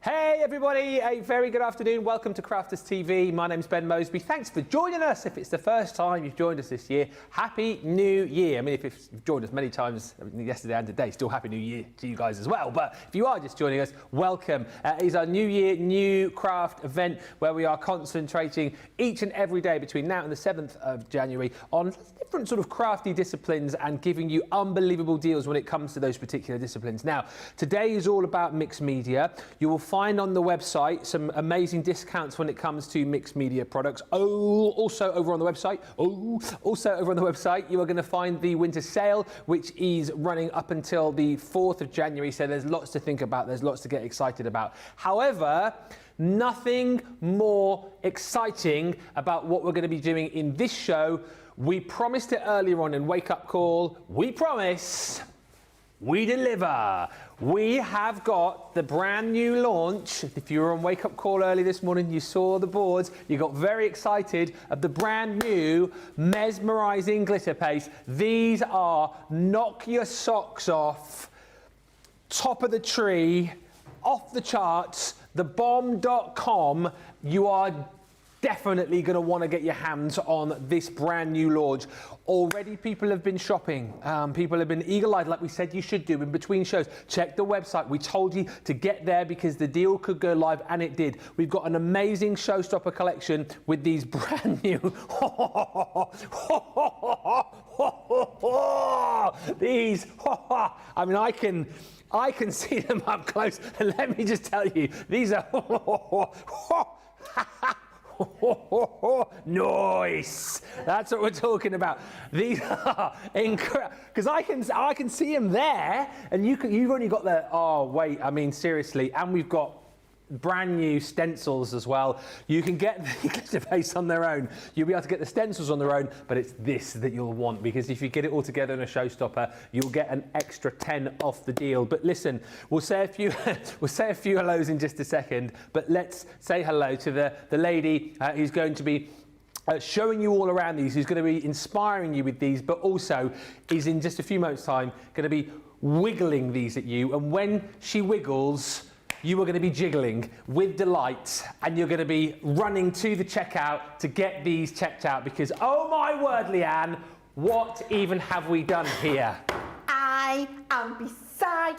Hey everybody, a very good afternoon. Welcome to Crafters TV. My name's Ben Moseby. Thanks for joining us. If it's the first time you've joined us this year, Happy New Year. I mean, if you've joined us many times yesterday and today, still Happy New Year to you guys as well. But if you are just joining us, welcome. It is our New Year, New Craft event where we are concentrating each and every day between now and the 7th of January on different sort of crafty disciplines and giving you unbelievable deals when it comes to those particular disciplines. Now, today is all about mixed media. You will find on the website some amazing discounts when it comes to mixed media products. Also over on the website, you are going to find the winter sale, which is running up until the 4th of January. So there's lots to think about. There's lots to get excited about. However, nothing more exciting about what we're going to be doing in this show. We promised it earlier on in Wake Up Call. We promise, we deliver. We have got the brand new launch. If you were on Wake Up Call early this morning, you saw the boards, you got very excited of the brand new Mesmerising glitter paste. These are knock your socks off, top of the tree, off the charts, thebomb.com. You are definitely going to want to get your hands on this brand new launch. Already people have been shopping. People have been eagle-eyed, like we said you should do in between shows. Check the website. We told you to get there because the deal could go live, and it did. We've got an amazing showstopper collection with these brand new these I mean, I can see them up close, and let me just tell you, these are nice. That's what we're talking about. These are incredible because I can see them there, and you've only got the I mean seriously, and we've got brand new stencils as well. You can get the glitter paste on their own. You'll be able to get the stencils on their own, but it's this that you'll want, because if you get it all together in a showstopper, you'll get an extra 10 off the deal. But listen, we'll say a few hellos in just a second, but let's say hello to the lady who's going to be showing you all around these, who's going to be inspiring you with these, but also is in just a few moments' time going to be wiggling these at you. And when she wiggles, you are going to be jiggling with delight, and you're going to be running to the checkout to get these checked out, because, oh my word, Leanne, what even have we done here? I am beside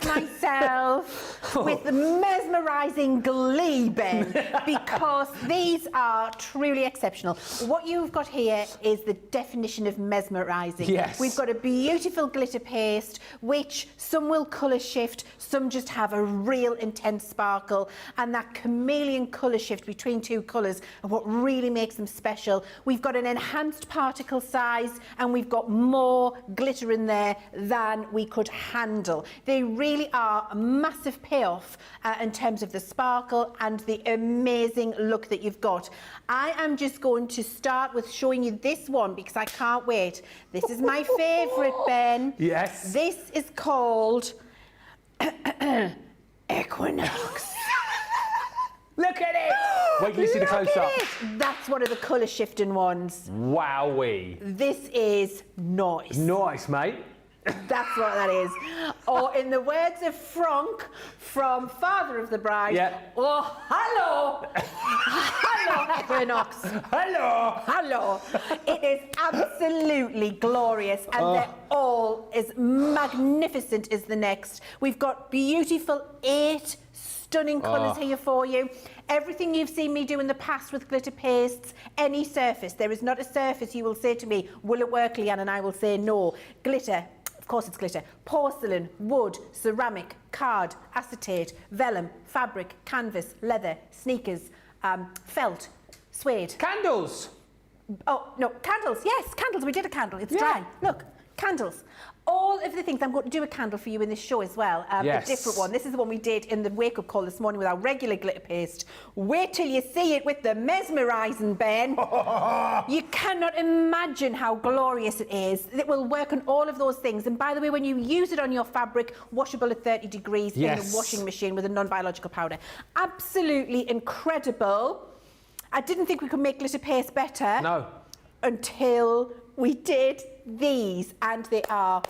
myself with the mesmerising glee, Ben, because these are truly exceptional. What you've got here is the definition of mesmerising. Yes. We've got a beautiful glitter paste, which some will colour shift, some just have a real intense sparkle, and that chameleon colour shift between two colours are what really makes them special. We've got an enhanced particle size, and we've got more glitter in there than we could handle. They really are a massive payoff in terms of the sparkle and the amazing look that you've got. I am just going to start with showing you this one because I can't wait. This is my favourite, Ben. Yes. This is called Equinox. Look at it! Wait till you see the close-up. That's one of the colour shifting ones. Wowee. This is nice. Nice, mate. That's what that is. Or in the words of Frank from Father of the Bride, yeah. Oh, hello! Hello, Equinox. Hello! Hello. It is absolutely glorious, and they're all as magnificent as the next. We've got beautiful 8 stunning colours here for you. Everything you've seen me do in the past with glitter pastes, any surface. There is not a surface you will say to me, will it work, Leanne? And I will say no. Glitter. Of course it's glitter. Porcelain, wood, ceramic, card, acetate, vellum, fabric, canvas, leather, sneakers, felt, suede. Candles! Oh, no, candles. Yes, candles. We did a candle. It's dry. Look, candles. All of the things. I'm going to do a candle for you in this show as well. Yes. A different one. This is the one we did in the wake-up call this morning with our regular glitter paste. Wait till you see it with the mesmerising, Ben. You cannot imagine how glorious it is. It will work on all of those things. And by the way, when you use it on your fabric, washable at 30 degrees in the washing machine with a non-biological powder. Absolutely incredible. I didn't think we could make glitter paste better. No. Until we did these, and they are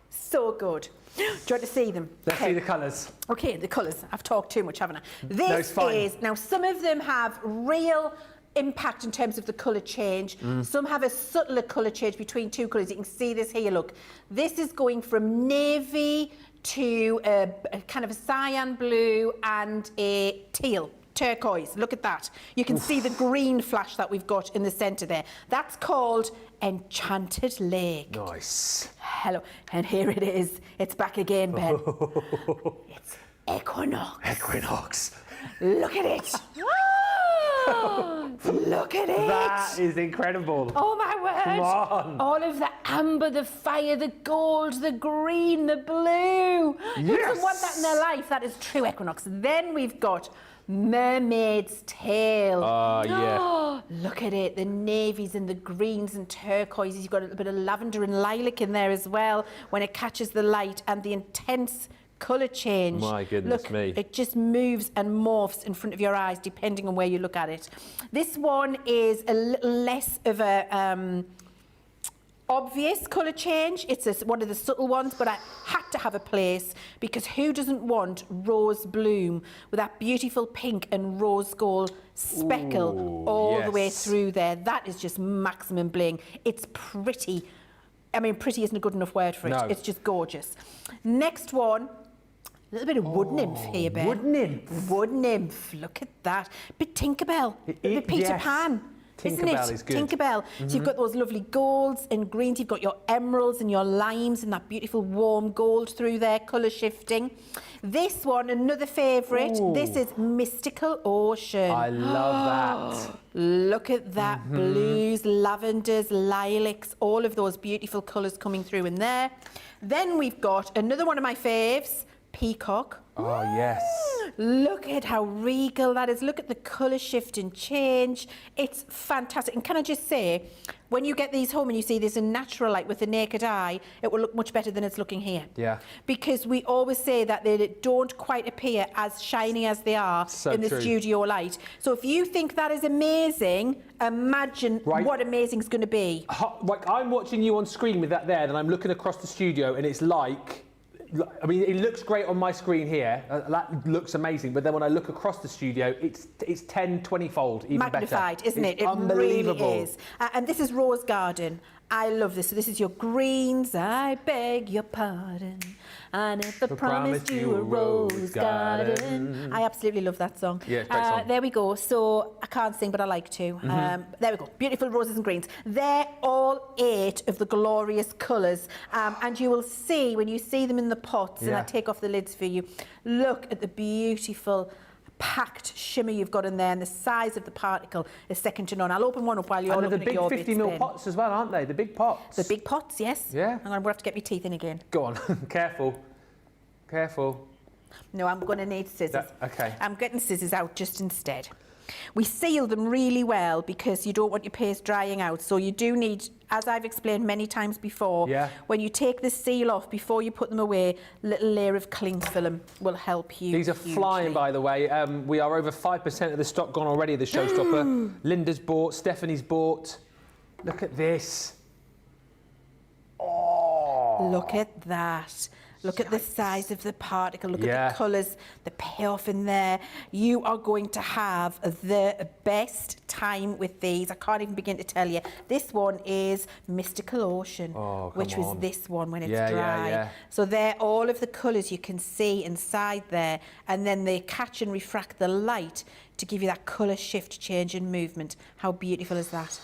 so good. Do you want to see them? Let's see the colours. Okay, the colours. I've talked too much, haven't I? No, it's fine. Now some of them have real impact in terms of the colour change. Some have a subtler colour change between two colours. You can see this here, look. This is going from navy to a kind of a cyan blue and a teal. Turquoise, look at that. You can see the green flash that we've got in the centre there. That's called Enchanted Lake. Nice. Hello, and here it is. It's back again, Ben. It's Equinox. Equinox. Look at it. Look at it. That is incredible. Oh my word. Come on. All of the amber, the fire, the gold, the green, the blue. Who doesn't want that in their life? That is true Equinox. Then we've got Mermaid's Tail. Yeah. Look at it, the navies and the greens and turquoises. You've got a little bit of lavender and lilac in there as well when it catches the light, and the intense colour change. My goodness look, me. It just moves and morphs in front of your eyes depending on where you look at it. This one is a little less of a obvious colour change. It's one of the subtle ones, but I had to have a place because who doesn't want rose bloom with that beautiful pink and rose gold speckle all the way through there? That is just maximum bling. It's pretty. I mean, pretty isn't a good enough word for it. No. It's just gorgeous. Next one, a little bit of wood nymph here, Ben. Wood nymph. Wood nymph. Look at that. Bit Tinkerbell. Bit Peter Pan. Isn't it? Tinkerbell is good. Tinkerbell. So you've got those lovely golds and greens. You've got your emeralds and your limes and that beautiful warm gold through there, colour shifting. This one, another favourite. This is Mystical Ocean. I love that. Look at that. Blues, lavenders, lilacs, all of those beautiful colours coming through in there. Then we've got another one of my faves, Peacock. Oh, yes. Look at how regal that is. Look at the colour shift and change. It's fantastic. And can I just say, when you get these home and you see this in natural light with the naked eye, it will look much better than it's looking here. Yeah. Because we always say that they don't quite appear as shiny as they are in the studio light. So if you think that is amazing, imagine what amazing is going to be. Like I'm watching you on screen with that there, and I'm looking across the studio, and it's like, I mean, it looks great on my screen here. That looks amazing. But then when I look across the studio, it's 10, 20-fold, even magnified, better. Isn't it? It unbelievable. Really is. And this is Rose Garden. I love this. So this is your greens. I beg your pardon. I never promised you a rose garden. I absolutely love that song. Yeah, it's a great song. There we go. So I can't sing, but I like to. There we go. Beautiful roses and greens. They're all 8 of the glorious colours. And you will see, when you see them in the pots, and I take off the lids for you, look at the beautiful packed shimmer you've got in there, and the size of the particle is second to none. I'll open one up while you're looking at your bits. The big 50ml pots as well, aren't they? The big pots. The big pots, yes. Yeah. I'm going to have to get my teeth in again. Go on. Careful. Careful. No, I'm going to need scissors. Okay. I'm getting scissors out just instead. We seal them really well because you don't want your paste drying out. So you do need, as I've explained many times before, when you take the seal off before you put them away, a little layer of cling film will help you. These are flying, by the way. We are over 5% of the stock gone already, the showstopper. Linda's bought, Stephanie's bought. Look at this. Oh. Look at that. Look at the size of the particle. Look at the colours, the payoff in there. You are going to have the best time with these. I can't even begin to tell you. This one is Mystical Ocean, which was this one when it's dry. So they're all of the colours you can see inside there, and then they catch and refract the light to give you that colour shift, change and movement. How beautiful is that?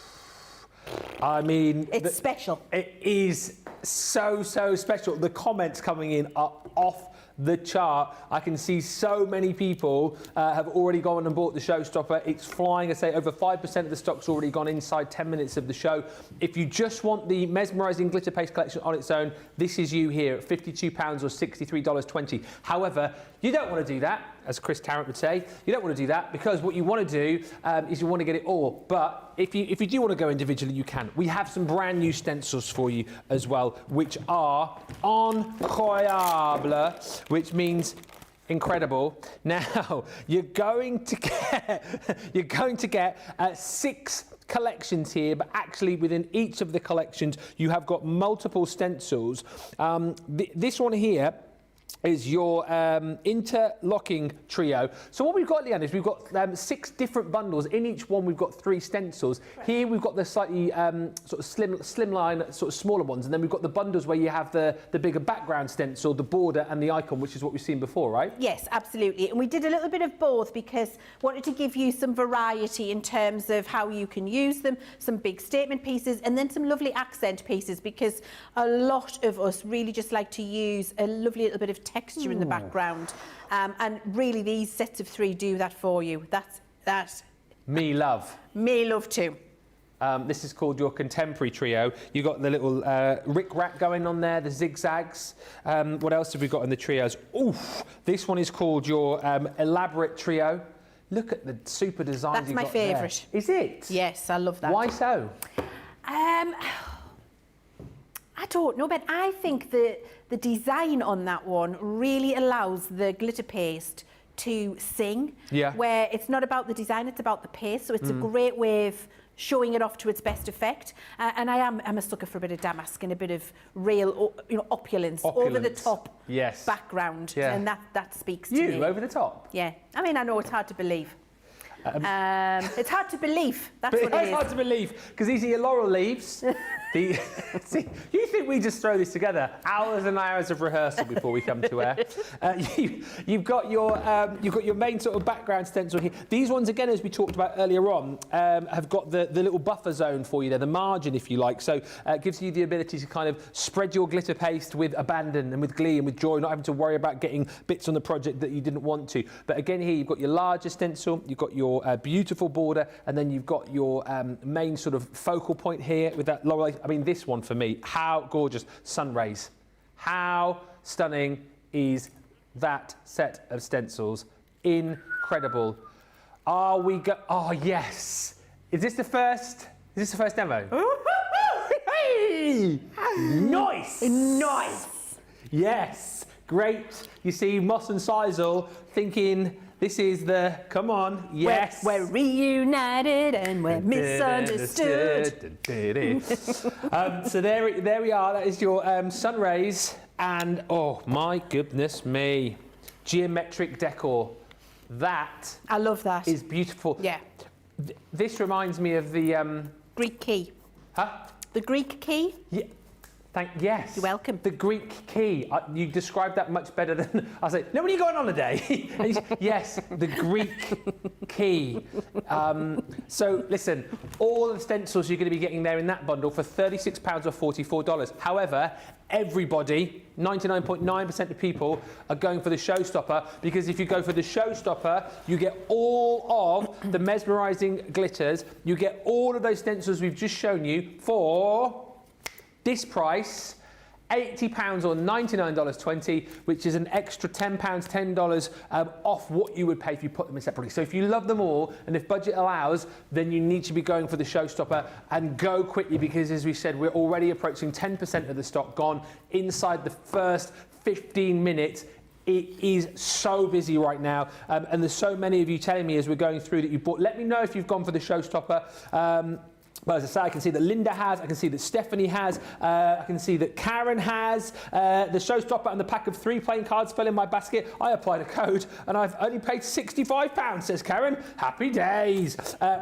I mean, it's special. It is so special. The comments coming in are off the chart. I can see so many people have already gone and bought the showstopper. It's flying. I say over 5% of the stock's already gone inside 10 minutes of the show. If you just want the Mesmerising Glitter Paste collection on its own, this is you here at £52 or $63.20. However, you don't want to do that, as Chris Tarrant would say. You don't want to do that because what you want to do is you want to get it all. But if you do want to go individually, you can. We have some brand new stencils for you as well, which are incroyable, which means incredible. Now you're going to get 6 collections here, but actually within each of the collections you have got multiple stencils. This one here is your interlocking trio. So what we've got, Leann, is we've got 6 different bundles. In each one, we've got 3 stencils. Right. Here, we've got the slightly sort of slimline, sort of smaller ones. And then we've got the bundles where you have the bigger background stencil, the border and the icon, which is what we've seen before, right? Yes, absolutely. And we did a little bit of both because wanted to give you some variety in terms of how you can use them, some big statement pieces, and then some lovely accent pieces, because a lot of us really just like to use a lovely little bit of texture in the background, and really these sets of 3 do that for you. That's me love too. This is called your contemporary trio. You've got the little rick-rack going on there, the zigzags. What else have we got in the trios? Oof, this one is called your elaborate trio. Look at the super designs you've got there. That's my favourite. Is it? Yes, I love that. Why so? I don't know, but I think the design on that one really allows the glitter paste to sing. Yeah. Where it's not about the design, it's about the paste. So it's a great way of showing it off to its best effect. And I'm a sucker for a bit of damask and a bit of real, opulence. Over the top background. Yeah. And that speaks to me. You, over the top? Yeah. I mean, I know it's hard to believe. It's hard to believe. That's what it is. It's hard to believe, because these are your laurel leaves. See, you think we just throw this together? Hours and hours of rehearsal before we come to air. You've got your main sort of background stencil here. These ones, again, as we talked about earlier on, have got the little buffer zone for you there, the margin, if you like. So it gives you the ability to kind of spread your glitter paste with abandon and with glee and with joy, not having to worry about getting bits on the project that you didn't want to. But again, here you've got your larger stencil, you've got your beautiful border, and then you've got your main sort of focal point here with that laurel. I mean, this one for me, how gorgeous. Sun rays. How stunning is that set of stencils? Incredible. Oh, yes. Is this the first demo? Hey! Nice. Nice. Yes. Great. You see Moss and Sisal thinking, this is the, come on, yes. We're reunited and we're misunderstood. So there we are. That is your sun rays. And, oh, my goodness me. Geometric decor. That. I love that. Is beautiful. Yeah. This reminds me of the... Greek key. Huh? The Greek key? Yeah. Yes. You're welcome. The Greek key. You described that much better than I was like, no, when are you going on holiday? Yes, the Greek key. So listen, all of the stencils you're going to be getting there in that bundle for £36 or $44. However, everybody, 99.9% of people are going for the showstopper, because if you go for the showstopper, you get all of the mesmerising glitters. You get all of those stencils we've just shown you for this price, £80 or $99.20, which is an extra £10, $10 off what you would pay if you put them in separately. So if you love them all, and if budget allows, then you need to be going for the showstopper, and go quickly, because as we said, we're already approaching 10% of the stock gone inside the first 15 minutes. It is so busy right now, and there's so many of you telling me as we're going through that you bought. Let me know if you've gone for the showstopper. But as I say, I can see that Linda has, I can see that Stephanie has, I can see that Karen has. The showstopper and the pack of 3 playing cards fell in my basket. I applied a code and I've only paid £65, says Karen. Happy days.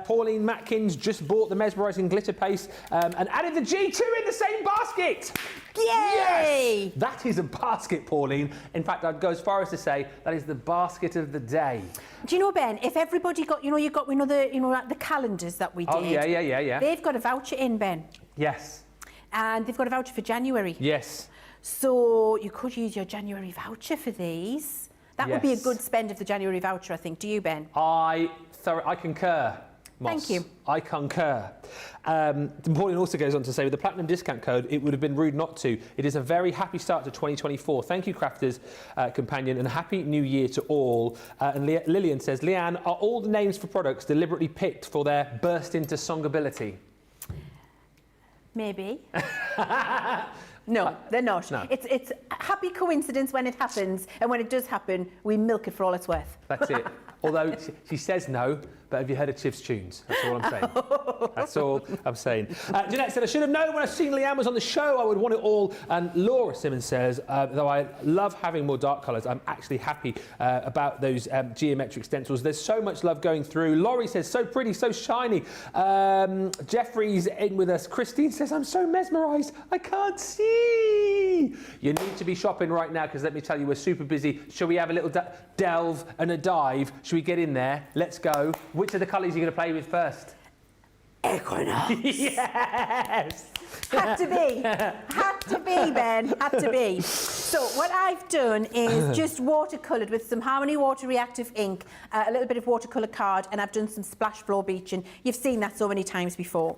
Pauline Matkins just bought the mesmerising glitter paste and added the G2 in the same basket. Yay! Yes! That is a basket, Pauline. In fact, I'd go as far as to say that is the basket of the day. Do you know, Ben, if everybody got, like the calendars that we did. Oh, yeah. They've got a voucher in, Ben. Yes. And they've got a voucher for January. Yes. So you could use your January voucher for these. That would be a good spend of the January voucher, I think. Do you, Ben? I concur. Moss. Thank you. I concur. Pauline also goes on to say, with the Platinum discount code, it would have been rude not to. It is a very happy start to 2024. Thank you, Crafters Companion, and Happy New Year to all. And Lillian says, Leanne, are all the names for products deliberately picked for their burst into songability? Maybe. No, they're not. No. It's a happy coincidence when it happens, and when it does happen, we milk it for all it's worth. That's it. Although she says no, but have you heard of Chivs tunes? That's all I'm saying. That's all I'm saying. Jeanette said, I should have known when I seen Leann was on the show, I would want it all. And Laura Simmons says, though I love having more dark colours, I'm actually happy about those geometric stencils. There's so much love going through. Laurie says, so pretty, so shiny. Jeffrey's in with us. Christine says, I'm so mesmerised, I can't see. You need to be shopping right now, because let me tell you, we're super busy. Shall we have a little delve and a dive? Shall we get in there? Let's go. Which of the colours are you going to play with first? Equinox. Yes! Had to be. Had to be, Ben. Had to be. So what I've done is just watercoloured with some Harmony Water Reactive ink, a little bit of watercolour card, and I've done some splash floor beaching. You've seen that so many times before.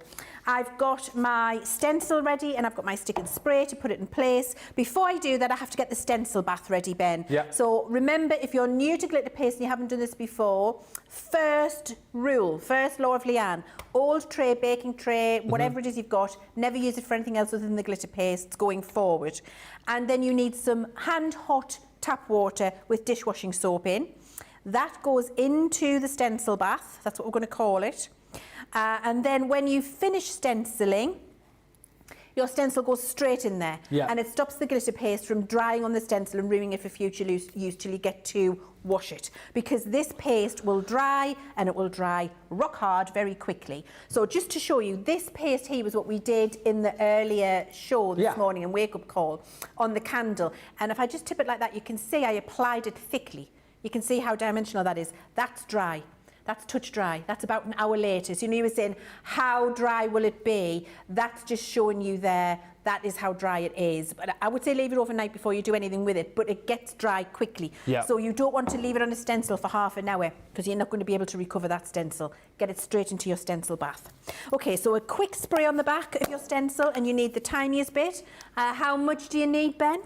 I've got my stencil ready and I've got my stick and spray to put it in place. Before I do that, I have to get the stencil bath ready, Ben. Yep. So remember, if you're new to glitter paste and you haven't done this before, first rule, first law of Leann, old tray, baking tray, whatever it is you've got, never use it for anything else other than the glitter pastes going forward. And then you need some hand hot tap water with dishwashing soap in. That goes into the stencil bath, that's what we're going to call it. And then when you finish stenciling, your stencil goes straight in there. Yeah. And it stops the glitter paste from drying on the stencil and ruining it for future use till you get to wash it. Because this paste will dry, and it will dry rock hard very quickly. So just to show you, this paste here was what we did in the earlier show this morning in Wake Up Call on the candle. And if I just tip it like that, you can see I applied it thickly. You can see how dimensional that is. That's dry. That's touch dry. That's about an hour later. So you were saying, how dry will it be? That's just showing you there, that is how dry it is. But I would say leave it overnight before you do anything with it, but it gets dry quickly. Yeah. So you don't want to leave it on a stencil for half an hour, because you're not going to be able to recover that stencil. Get it straight into your stencil bath. Okay, so a quick spray on the back of your stencil, and you need the tiniest bit. How much do you need, Ben?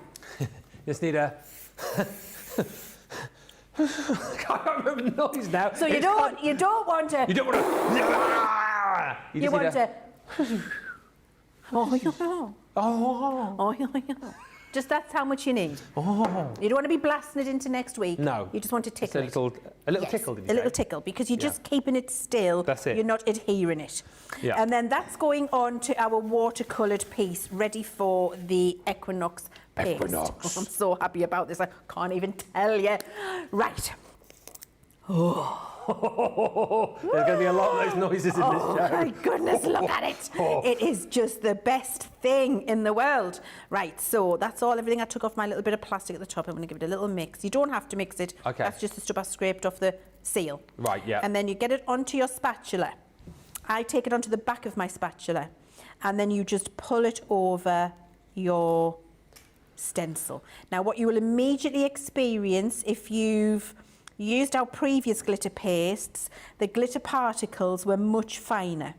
Just need a... I can't remember the noise now. So you don't want to. You don't want to. You want to. Oh, just that's how much you need. Oh. You don't want to be blasting it into next week. No. You just want to tickle it. A little tickle, did you say? A little tickle, because you're just keeping it still. That's it. You're not adhering it. Yeah. And then that's going on to our watercoloured piece, ready for the Equinox paste. Equinox. Oh, I'm so happy about this. I can't even tell you. Right. Oh. There's going to be a lot of those noises in this show. Oh my goodness, look at it. It is just the best thing in the world. Right, so that's all, everything. I took off my little bit of plastic at the top. I'm going to give it a little mix. You don't have to mix it. Okay. That's just the stuff I scraped off the seal. Right, yeah. And then you get it onto your spatula. I take it onto the back of my spatula, and then you just pull it over your stencil. Now, what you will immediately experience if you've used our previous glitter pastes, the glitter particles were much finer.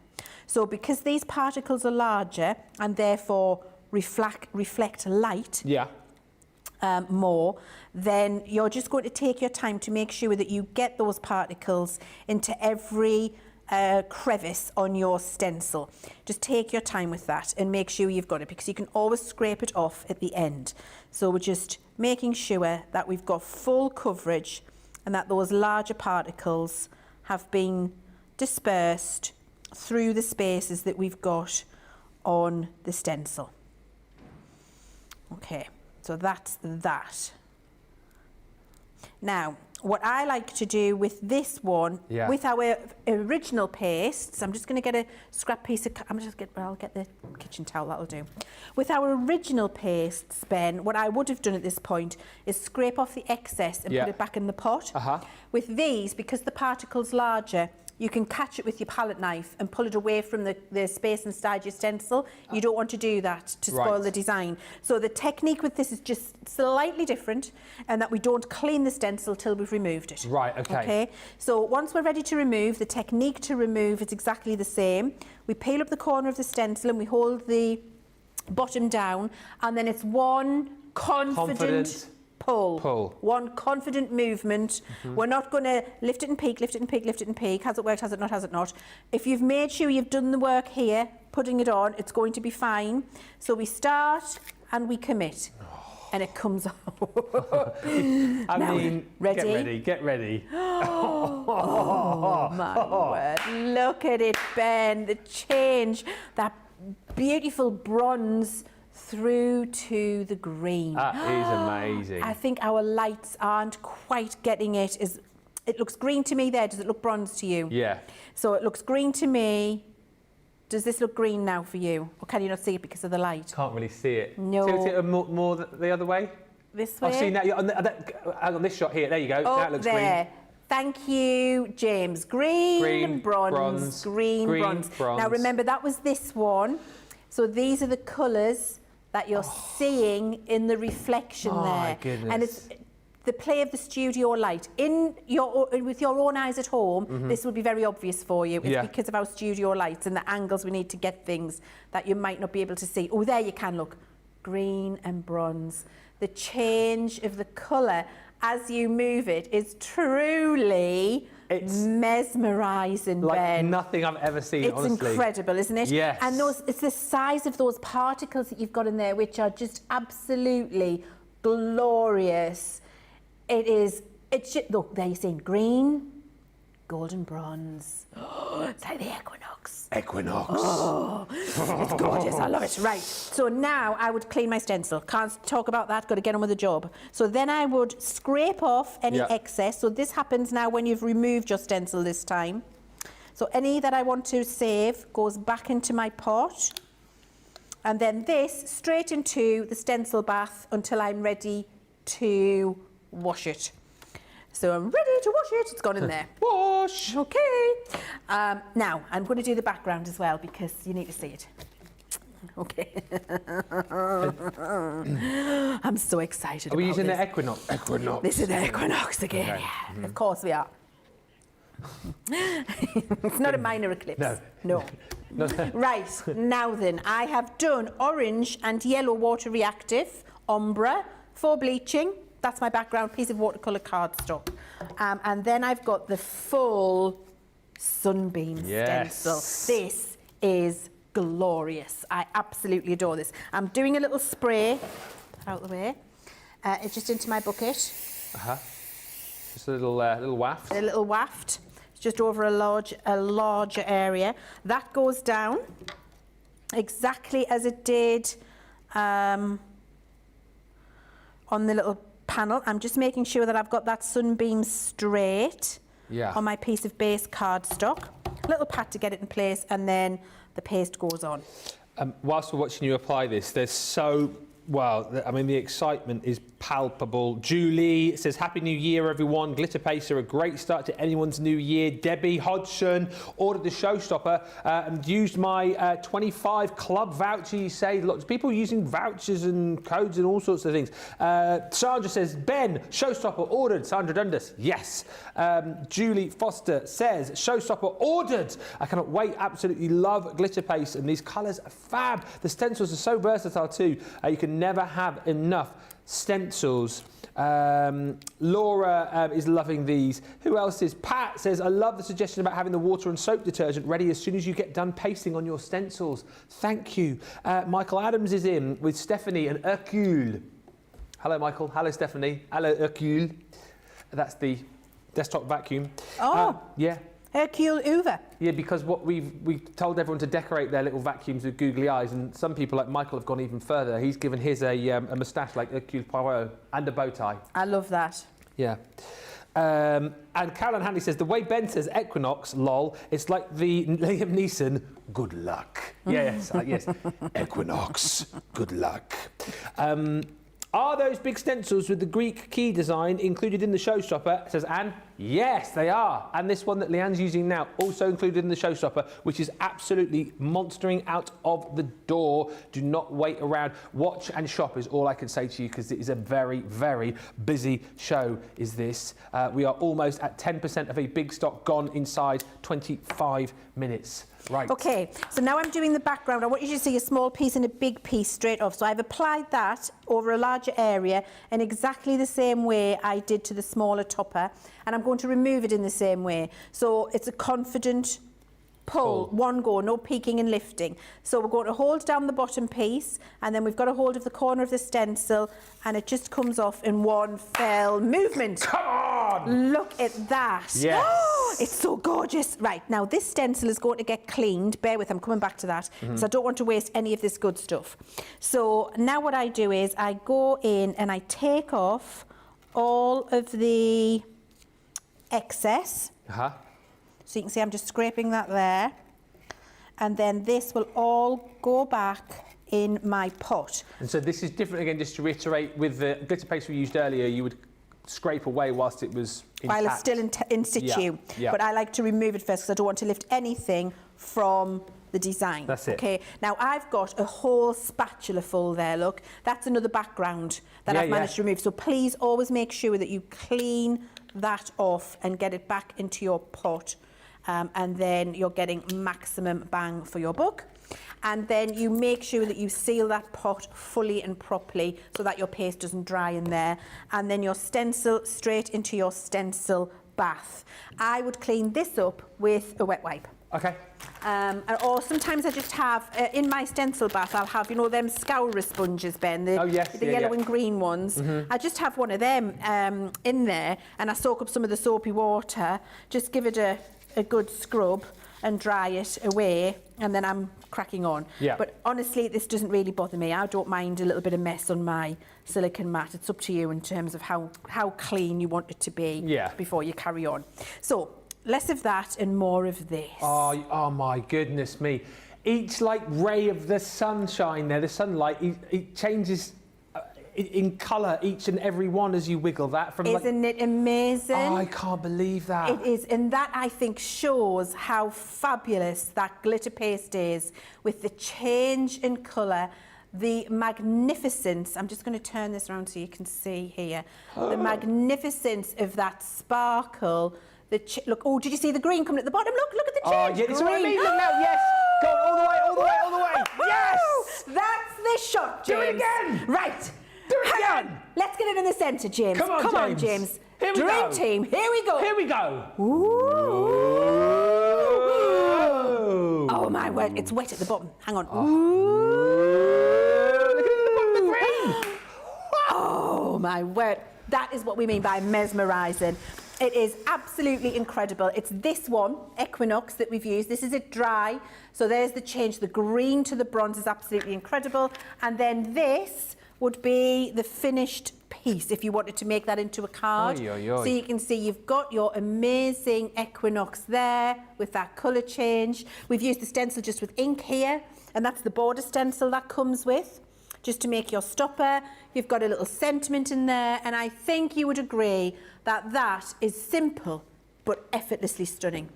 So because these particles are larger and therefore reflect light more, then you're just going to take your time to make sure that you get those particles into every crevice on your stencil. Just take your time with that and make sure you've got it, because you can always scrape it off at the end. So we're just making sure that we've got full coverage and that those larger particles have been dispersed through the spaces that we've got on the stencil. Okay, so that's that. Now, what I like to do with this one, with our original pastes, I'm just going to get a scrap piece of, I'll get the kitchen towel, that'll do. With our original pastes, Ben, what I would have done at this point is scrape off the excess and put it back in the pot. With these, because the particle's larger, you can catch it with your palette knife and pull it away from the space inside your stencil. You don't want to do that to spoil the design. So the technique with this is just slightly different, and that we don't clean the stencil till we've removed it. Right, okay. So once we're ready to remove, the technique to remove is exactly the same. We peel up the corner of the stencil and we hold the bottom down, and then it's one confident pull. One confident movement. We're not going to lift it and peek, lift it and peek, lift it and peek. Has it worked? Has it not? Has it not? If you've made sure you've done the work here, putting it on, it's going to be fine. So we start and we commit. and it comes off. I mean, ready? Get ready. Oh my word, look at it, Ben, the change, that beautiful bronze through to the green. That is amazing. I think our lights aren't quite getting it. It looks green to me there. Does it look bronze to you? Yeah. So it looks green to me. Does this look green now for you? Or can you not see it because of the light? Can't really see it. No. Tilt it more the other way. This way? I've seen that. On this shot here. There you go. Oh, now it looks there. green. Thank you, James. Green, bronze, green, bronze. Now remember, that was this one. So these are the colours that you're seeing in the reflection there. My goodness. And it's the play of the studio light. With your own eyes at home, this will be very obvious for you. It's because of our studio lights and the angles we need to get things that you might not be able to see. Oh, there you can look. Green and bronze. The change of the colour as you move it is truly mesmerising, like Ben. nothing I've ever seen, honestly. It's incredible, isn't it? Yes. And it's the size of those particles that you've got in there, which are just absolutely glorious. Look, there you're seeing green, golden bronze. It's like the equinox. Equinox. Oh, it's gorgeous. I love it. Right. So now I would clean my stencil. Can't talk about that. Got to get on with the job. So then I would scrape off any excess. So this happens now when you've removed your stencil this time. So any that I want to save goes back into my pot. And then this straight into the stencil bath until I'm ready to wash it. So I'm ready to wash it. It's gone in there. Wash. Okay. Now, I'm going to do the background as well because you need to see it. Okay. I'm so excited. Are we using this. the equinox? Equinox. This is the equinox again. Okay. Yeah, of course we are. It's not a minor eclipse. No. Right, now then, I have done orange and yellow water reactive, ombre, for bleaching. That's my background piece of watercolour cardstock. And then I've got the full sunbeam stencil. This is glorious. I absolutely adore this. I'm doing a little spray, out of the way. It's just into my bucket. Just a little waft. A little waft. It's just over a larger area. That goes down exactly as it did on the little panel. I'm just making sure that I've got that sunbeam straight on my piece of base cardstock. A little pat to get it in place, and then the paste goes on. Whilst we're watching you apply this, there's I mean, the excitement is palpable. Julie says, Happy New Year, everyone. Glitter pastes are a great start to anyone's new year. Debbie Hodgson ordered the showstopper and used my 25 club voucher. You say, lots of people using vouchers and codes and all sorts of things. Sandra says, Ben, showstopper ordered. Sandra Dundas, yes. Julie Foster says, showstopper ordered. I cannot wait. Absolutely love glitter paste, and these colours are fab. The stencils are so versatile too. You can never have enough stencils. Laura is loving these. Who else is? Pat says, I love the suggestion about having the water and soap detergent ready as soon as you get done pasting on your stencils. Thank you. Michael Adams is in with Stephanie and Hercule. Hello, Michael. Hello, Stephanie. Hello, Hercule. That's the desktop vacuum. Oh. Yeah. Hercule Hoover. Yeah, because what we've told everyone to decorate their little vacuums with googly eyes, and some people like Michael have gone even further. He's given his a moustache like Hercule Poirot and a bow tie. I love that. Yeah. And Caroline Hanley says, the way Ben says equinox, lol, it's like the Liam Neeson, good luck. Yes, yes. Equinox, good luck. Are those big stencils with the Greek key design included in the showstopper? Says Anne. Yes, they are. And this one that Leanne's using now, also included in the showstopper, which is absolutely monstering out of the door. Do not wait around. Watch and shop is all I can say to you, because it is a very, very busy show, is this. We are almost at 10% of a big stock gone inside 25 minutes. Right. Okay, so now I'm doing the background. I want you to see a small piece and a big piece straight off. So I've applied that over a larger area in exactly the same way I did to the smaller topper, and I'm going to remove it in the same way. So it's a confident pull, one go, no peeking and lifting. So we're going to hold down the bottom piece, and then we've got a hold of the corner of the stencil, and it just comes off in one fell movement. Come on! Look at that. Yes. Oh, it's so gorgeous. Right, now this stencil is going to get cleaned. Bear with, I'm coming back to that, because I don't want to waste any of this good stuff. So now what I do is I go in and I take off all of the excess. So you can see I'm just scraping that there. And then this will all go back in my pot. And so this is different again, just to reiterate, with the glitter paste we used earlier, you would scrape away whilst it was intact. While it's still in situ. Yeah. But I like to remove it first because I don't want to lift anything from the design. That's it. Okay, now I've got a whole spatula full there, look. That's another background that I've managed to remove. So please always make sure that you clean that off and get it back into your pot. And then you're getting maximum bang for your buck. And then you make sure that you seal that pot fully and properly so that your paste doesn't dry in there. And then your stencil straight into your stencil bath. I would clean this up with a wet wipe. Okay. Or sometimes I just have, in my stencil bath, I'll have, you know, them scourer sponges, Ben, the yellow and green ones. I just have one of them in there, and I soak up some of the soapy water, just give it a good scrub and dry it away, and then I'm cracking on. Yeah. But honestly, this doesn't really bother me. I don't mind a little bit of mess on my silicone mat. It's up to you in terms of how clean you want it to be before you carry on. So, less of that and more of this. Oh my goodness me. Each like ray of the sunshine there, the sunlight, it changes in colour, each and every one as you wiggle that. Isn't it amazing? Oh, I can't believe that. It is, and that I think shows how fabulous that glitter paste is with the change in colour, the magnificence. I'm just going to turn this around so you can see here. The magnificence of that sparkle. Look, oh, did you see the green coming at the bottom? Look at the change. Oh, yeah, that's what I mean. Look now, yes. Go on, all the way. Yes. That's the shot, James. Do it again. Right. Do it Hang again. on. Let's get it in the centre, James. Come on, James. Here we Dream go. team, here we go. Here we go. Ooh. Oh, my word, it's wet at the bottom. Hang on. Look at the bottom of the green. Oh, my word. That is what we mean by mesmerising. It is absolutely incredible. It's this one, Equinox, that we've used. This is it dry. So there's the change. The green to the bronze is absolutely incredible. And then this would be the finished piece if you wanted to make that into a card. Oy, oy, oy. So you can see you've got your amazing Equinox there with that colour change. We've used the stencil just with ink here, and that's the border stencil that comes with, just to make your stopper. You've got a little sentiment in there, and I think you would agree that that is simple but effortlessly stunning.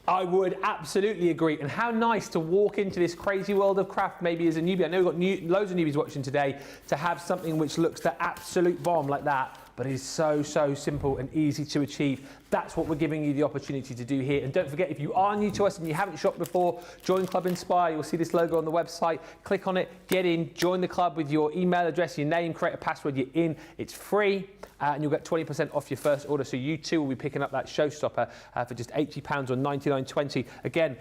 I would absolutely agree. And how nice to walk into this crazy world of craft maybe as a newbie. I know we've got loads of newbies watching today, to have something which looks the absolute bomb like that, but is so simple and easy to achieve. That's what we're giving you the opportunity to do here. And don't forget, if you are new to us and you haven't shopped before, join Club Inspire. You'll see this logo on the website. Click on it, get in, join the club with your email address, your name, create a password, you're in. It's free, and you'll get 20% off your first order. So you too will be picking up that showstopper for just £80 or $99.20. Again,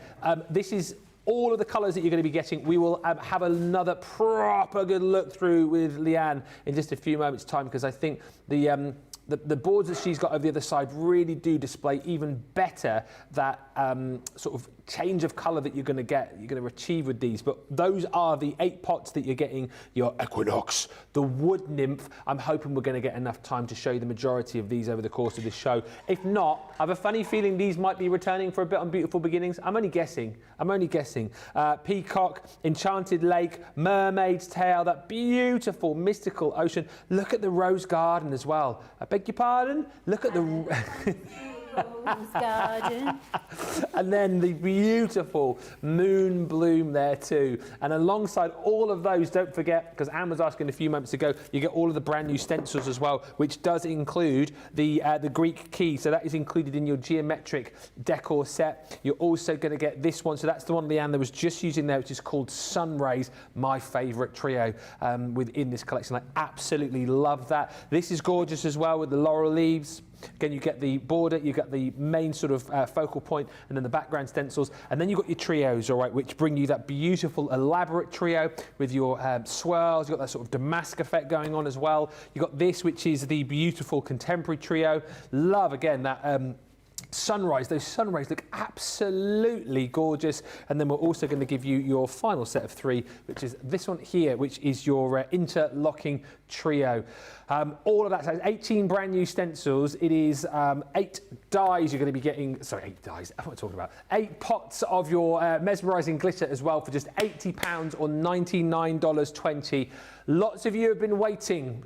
this is all of the colours that you're going to be getting. We will have another proper good look through with Leann in just a few moments' time, because I think the boards that she's got over the other side really do display even better that sort of change of colour that you're going to achieve with these. But those are the 8 pots that you're getting your Equinox, the Wood Nymph. I'm hoping we're going to get enough time to show you the majority of these over the course of this show. If not, I have a funny feeling these might be returning for a bit on Beautiful Beginnings. I'm only guessing. Peacock, Enchanted Lake, Mermaid's Tail, that beautiful mystical ocean. Look at the Rose Garden as well. I beg your pardon? Look at the Rose Garden. And then the beautiful moon bloom there too. And alongside all of those, don't forget, because Anne was asking a few moments ago, you get all of the brand new stencils as well, which does include the Greek key. So that is included in your geometric decor set. You're also going to get this one. So that's the one Leanne was just using there, which is called Sun Rays, my favourite trio within this collection. I absolutely love that. This is gorgeous as well with the laurel leaves. Again, you get the border, you get the main sort of focal point, and then the background stencils, and then you've got your trios, all right, which bring you that beautiful, elaborate trio with your swirls. You've got that sort of damask effect going on as well. You've got this, which is the beautiful contemporary trio. Love, again, that sunrise. Those sun rays look absolutely gorgeous. And then we're also going to give you your final set of 3, which is this one here, which is your interlocking trio. All of that has 18 brand new stencils. It is 8 dies you're going to be getting, sorry, 8 dies, what am I talking about? 8 pots of your mesmerising glitter as well for just £80 or $99.20. Lots of you have been waiting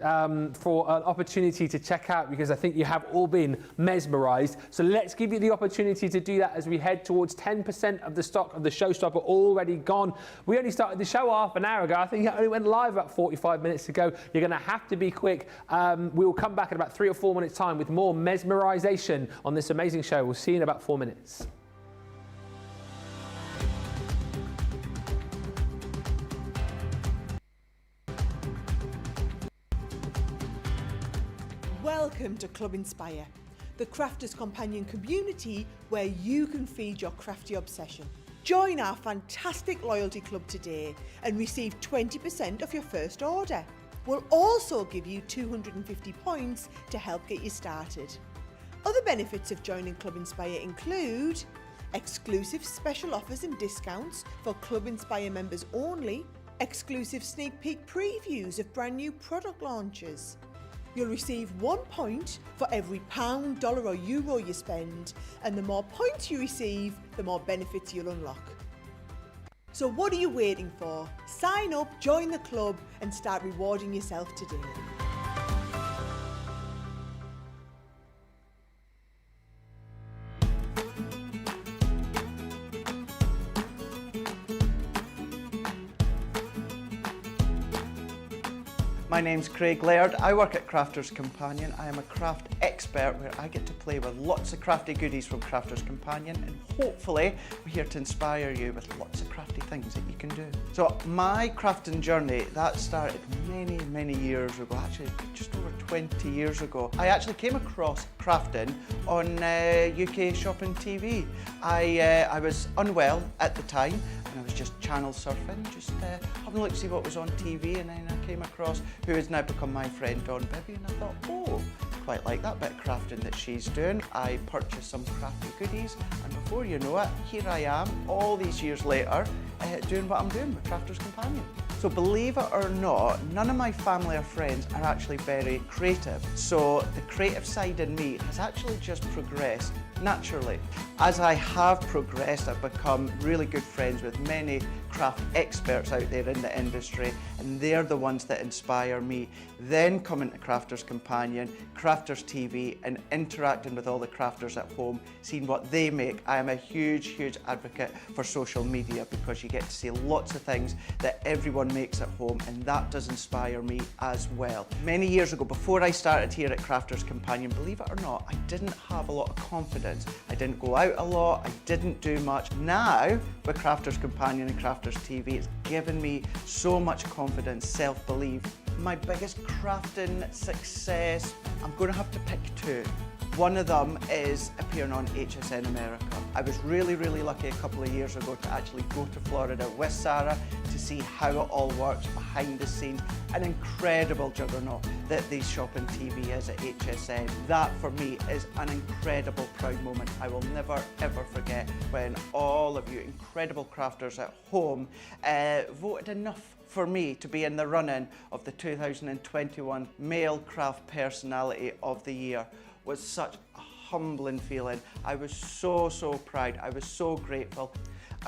for an opportunity to check out, because I think you have all been mesmerised. So let's give you the opportunity to do that as we head towards 10% of the stock of the showstopper already gone. We only started the show half an hour ago. I think it only went live about 45 minutes ago. You're going to have to be quick. We will come back in about 3 or 4 minutes time with more mesmerisation on this amazing show. We'll see you in about 4 minutes. Welcome to Club Inspire, the Crafters Companion community where you can feed your crafty obsession. Join our fantastic loyalty club today and receive 20% off your first order. We'll also give you 250 points to help get you started. Other benefits of joining Club Inspire include exclusive special offers and discounts for Club Inspire members only, exclusive sneak peek previews of brand new product launches. You'll receive 1 point for every £1, dollar or euro you spend, and the more points you receive, the more benefits you'll unlock. So what are you waiting for? Sign up, join the club, and start rewarding yourself today. My name's Craig Laird. I work at Crafters Companion. I am a craft expert where I get to play with lots of crafty goodies from Crafters Companion, and hopefully we're here to inspire you with lots of crafty things that you can do. So my crafting journey, that started many years ago, actually just over 20 years ago. I actually came across crafting on UK Shopping TV. I was unwell at the time, and I was just channel surfing, just having a look to see what was on TV, and then I came across who has now become my friend, Dawn Bibby, and I thought, oh, quite like that bit of crafting that she's doing. I purchased some crafty goodies, and before you know it, here I am, all these years later, doing what I'm doing with Crafters Companion. So believe it or not, none of my family or friends are actually very creative. So the creative side in me has actually just progressed naturally. As I have progressed, I've become really good friends with many craft experts out there in the industry, and they're the ones that inspire me. Then coming to Crafters Companion, Crafters TV, and interacting with all the crafters at home, seeing what they make. I am a huge advocate for social media, because you get to see lots of things that everyone makes at home, and that does inspire me as well. Many years ago, before I started here at Crafters Companion, believe it or not, I didn't have a lot of confidence. I didn't go out a lot, I didn't do much. Now, with Crafters Companion and Crafters TV, it's given me so much confidence, self-belief. My biggest crafting success, I'm going to have to pick 2. One of them is appearing on HSN America. I was really lucky a couple of years ago to actually go to Florida with Sarah to see how it all works behind the scenes. An incredible juggernaut that the Shopping TV is at HSN. That for me is an incredible proud moment. I will never ever forget when all of you incredible crafters at home voted enough for me to be in the running of the 2021 Male Craft Personality of the Year. Was such a humbling feeling. I was so proud. I was so grateful.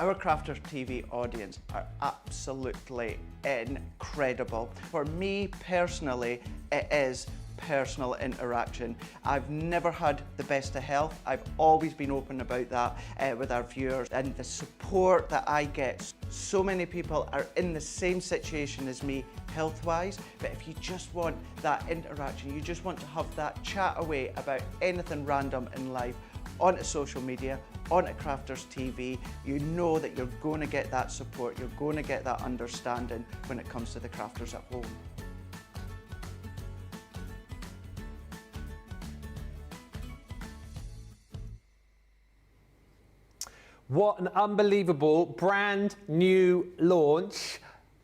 Our Crafters TV audience are absolutely incredible. For me personally, it is personal interaction. I've never had the best of health. I've always been open about that with our viewers, and the support that I get. So many people are in the same situation as me health-wise, but if you just want that interaction, you just want to have that chat away about anything random in life, onto social media, onto Crafters TV, you know that you're going to get that support, you're going to get that understanding when it comes to the crafters at home. What an unbelievable brand new launch.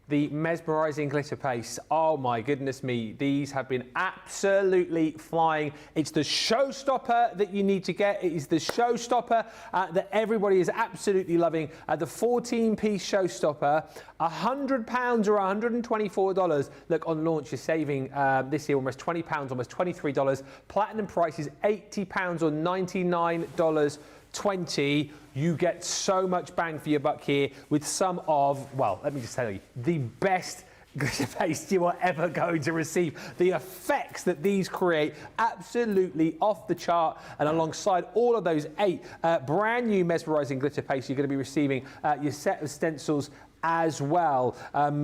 The Mesmerising glitter paste. Oh my goodness me, these have been absolutely flying. It's the showstopper that you need to get. It is the showstopper that everybody is absolutely loving. The 14-piece showstopper, £100 or $124. Look, on launch you're saving this year almost £20, almost $23. Platinum price is £80 or $99.20. You get so much bang for your buck here with some of, well, let me just tell you, the best glitter paste you are ever going to receive. The effects that these create, absolutely off the chart. And alongside all of those 8 brand new Mesmerising glitter paste, you're going to be receiving your set of stencils as well.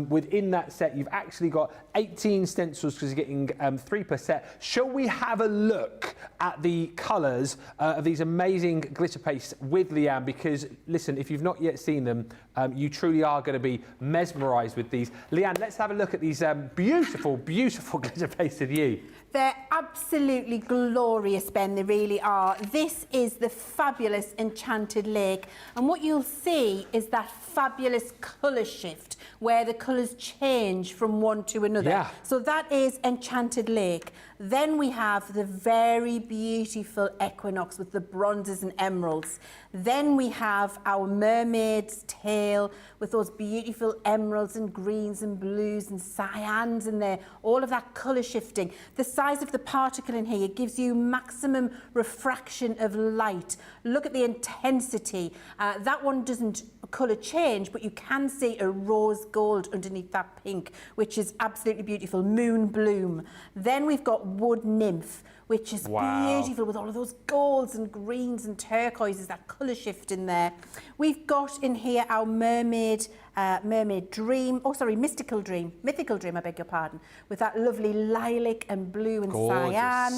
Within that set, you've actually got 18 stencils because you're getting 3 per set. Shall we have a look at the colours of these amazing glitter pastes with Leann? Because listen, if you've not yet seen them, you truly are going to be mesmerised with these. Leann, let's have a look at these beautiful, beautiful glitter pastes with you. They're absolutely glorious, Ben, they really are. This is the fabulous Enchanted Lake, and what you'll see is that fabulous colour shift where the colours change from one to another. Yeah. So that is Enchanted Lake. Then we have the very beautiful Equinox with the bronzes and emeralds. Then we have our Mermaid's Tail with those beautiful emeralds and greens and blues and cyans in there, all of that colour shifting. The size of the particle in here gives you maximum refraction of light. Look at the intensity. That one doesn't colour change, but you can see a rose gold underneath that pink, which is absolutely beautiful. Moon Bloom. Then we've got Wood Nymph, which is beautiful with all of those golds and greens and turquoises, that colour shift in there. We've got in here our Mermaid Dream, Mythical Dream, I beg your pardon, with that lovely lilac and blue and cyan.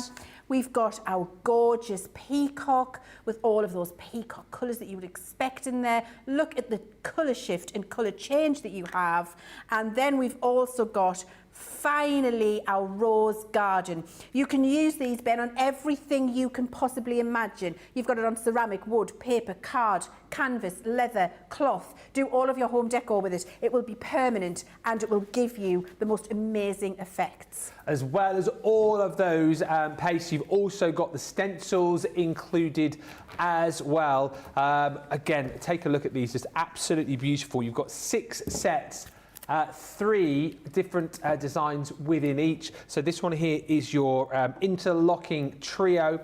We've got our gorgeous Peacock with all of those peacock colours that you would expect in there. Look at the colour shift and colour change that you have. And then we've also got, finally, our Rose Garden. You can use these, Ben, on everything you can possibly imagine. You've got it on ceramic, wood, paper, card, canvas, leather, cloth. Do all of your home decor with it. It will be permanent and it will give you the most amazing effects. As well as all of those pastes, you've also got the stencils included as well. Again, take a look at these, just absolutely beautiful. You've got 6 sets. 3 different designs within each. So this one here is your interlocking trio.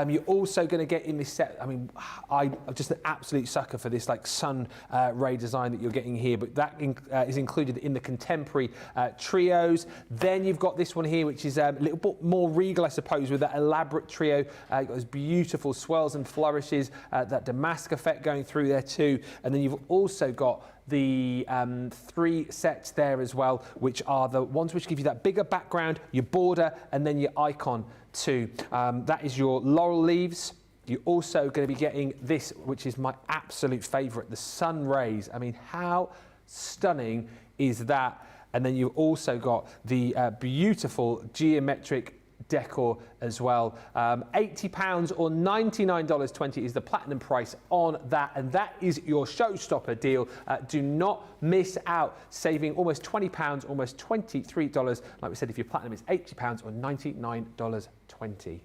You're also going to get in this set, I mean, I'm just an absolute sucker for this like sun ray design that you're getting here, but that is included in the contemporary trios. Then you've got this one here, which is a little bit more regal, I suppose, with that elaborate trio. You've got those beautiful swirls and flourishes, that damask effect going through there too. And then you've also got the 3 sets there as well, which are the ones which give you that bigger background, your border, and then your icon too. That is your laurel leaves. You're also going to be getting this, which is my absolute favourite, the sun rays. I mean, how stunning is that? And then you've also got the beautiful geometric decor as well. £80 or $99.20 is the platinum price on that, and that is your showstopper deal. Do not miss out, saving almost £20, almost $23. Like we said, if your platinum is £80 or $99.20.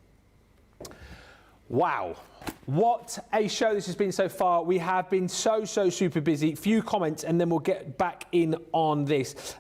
Wow, what a show this has been so far. We have been so super busy. Few comments and then we'll get back in on this.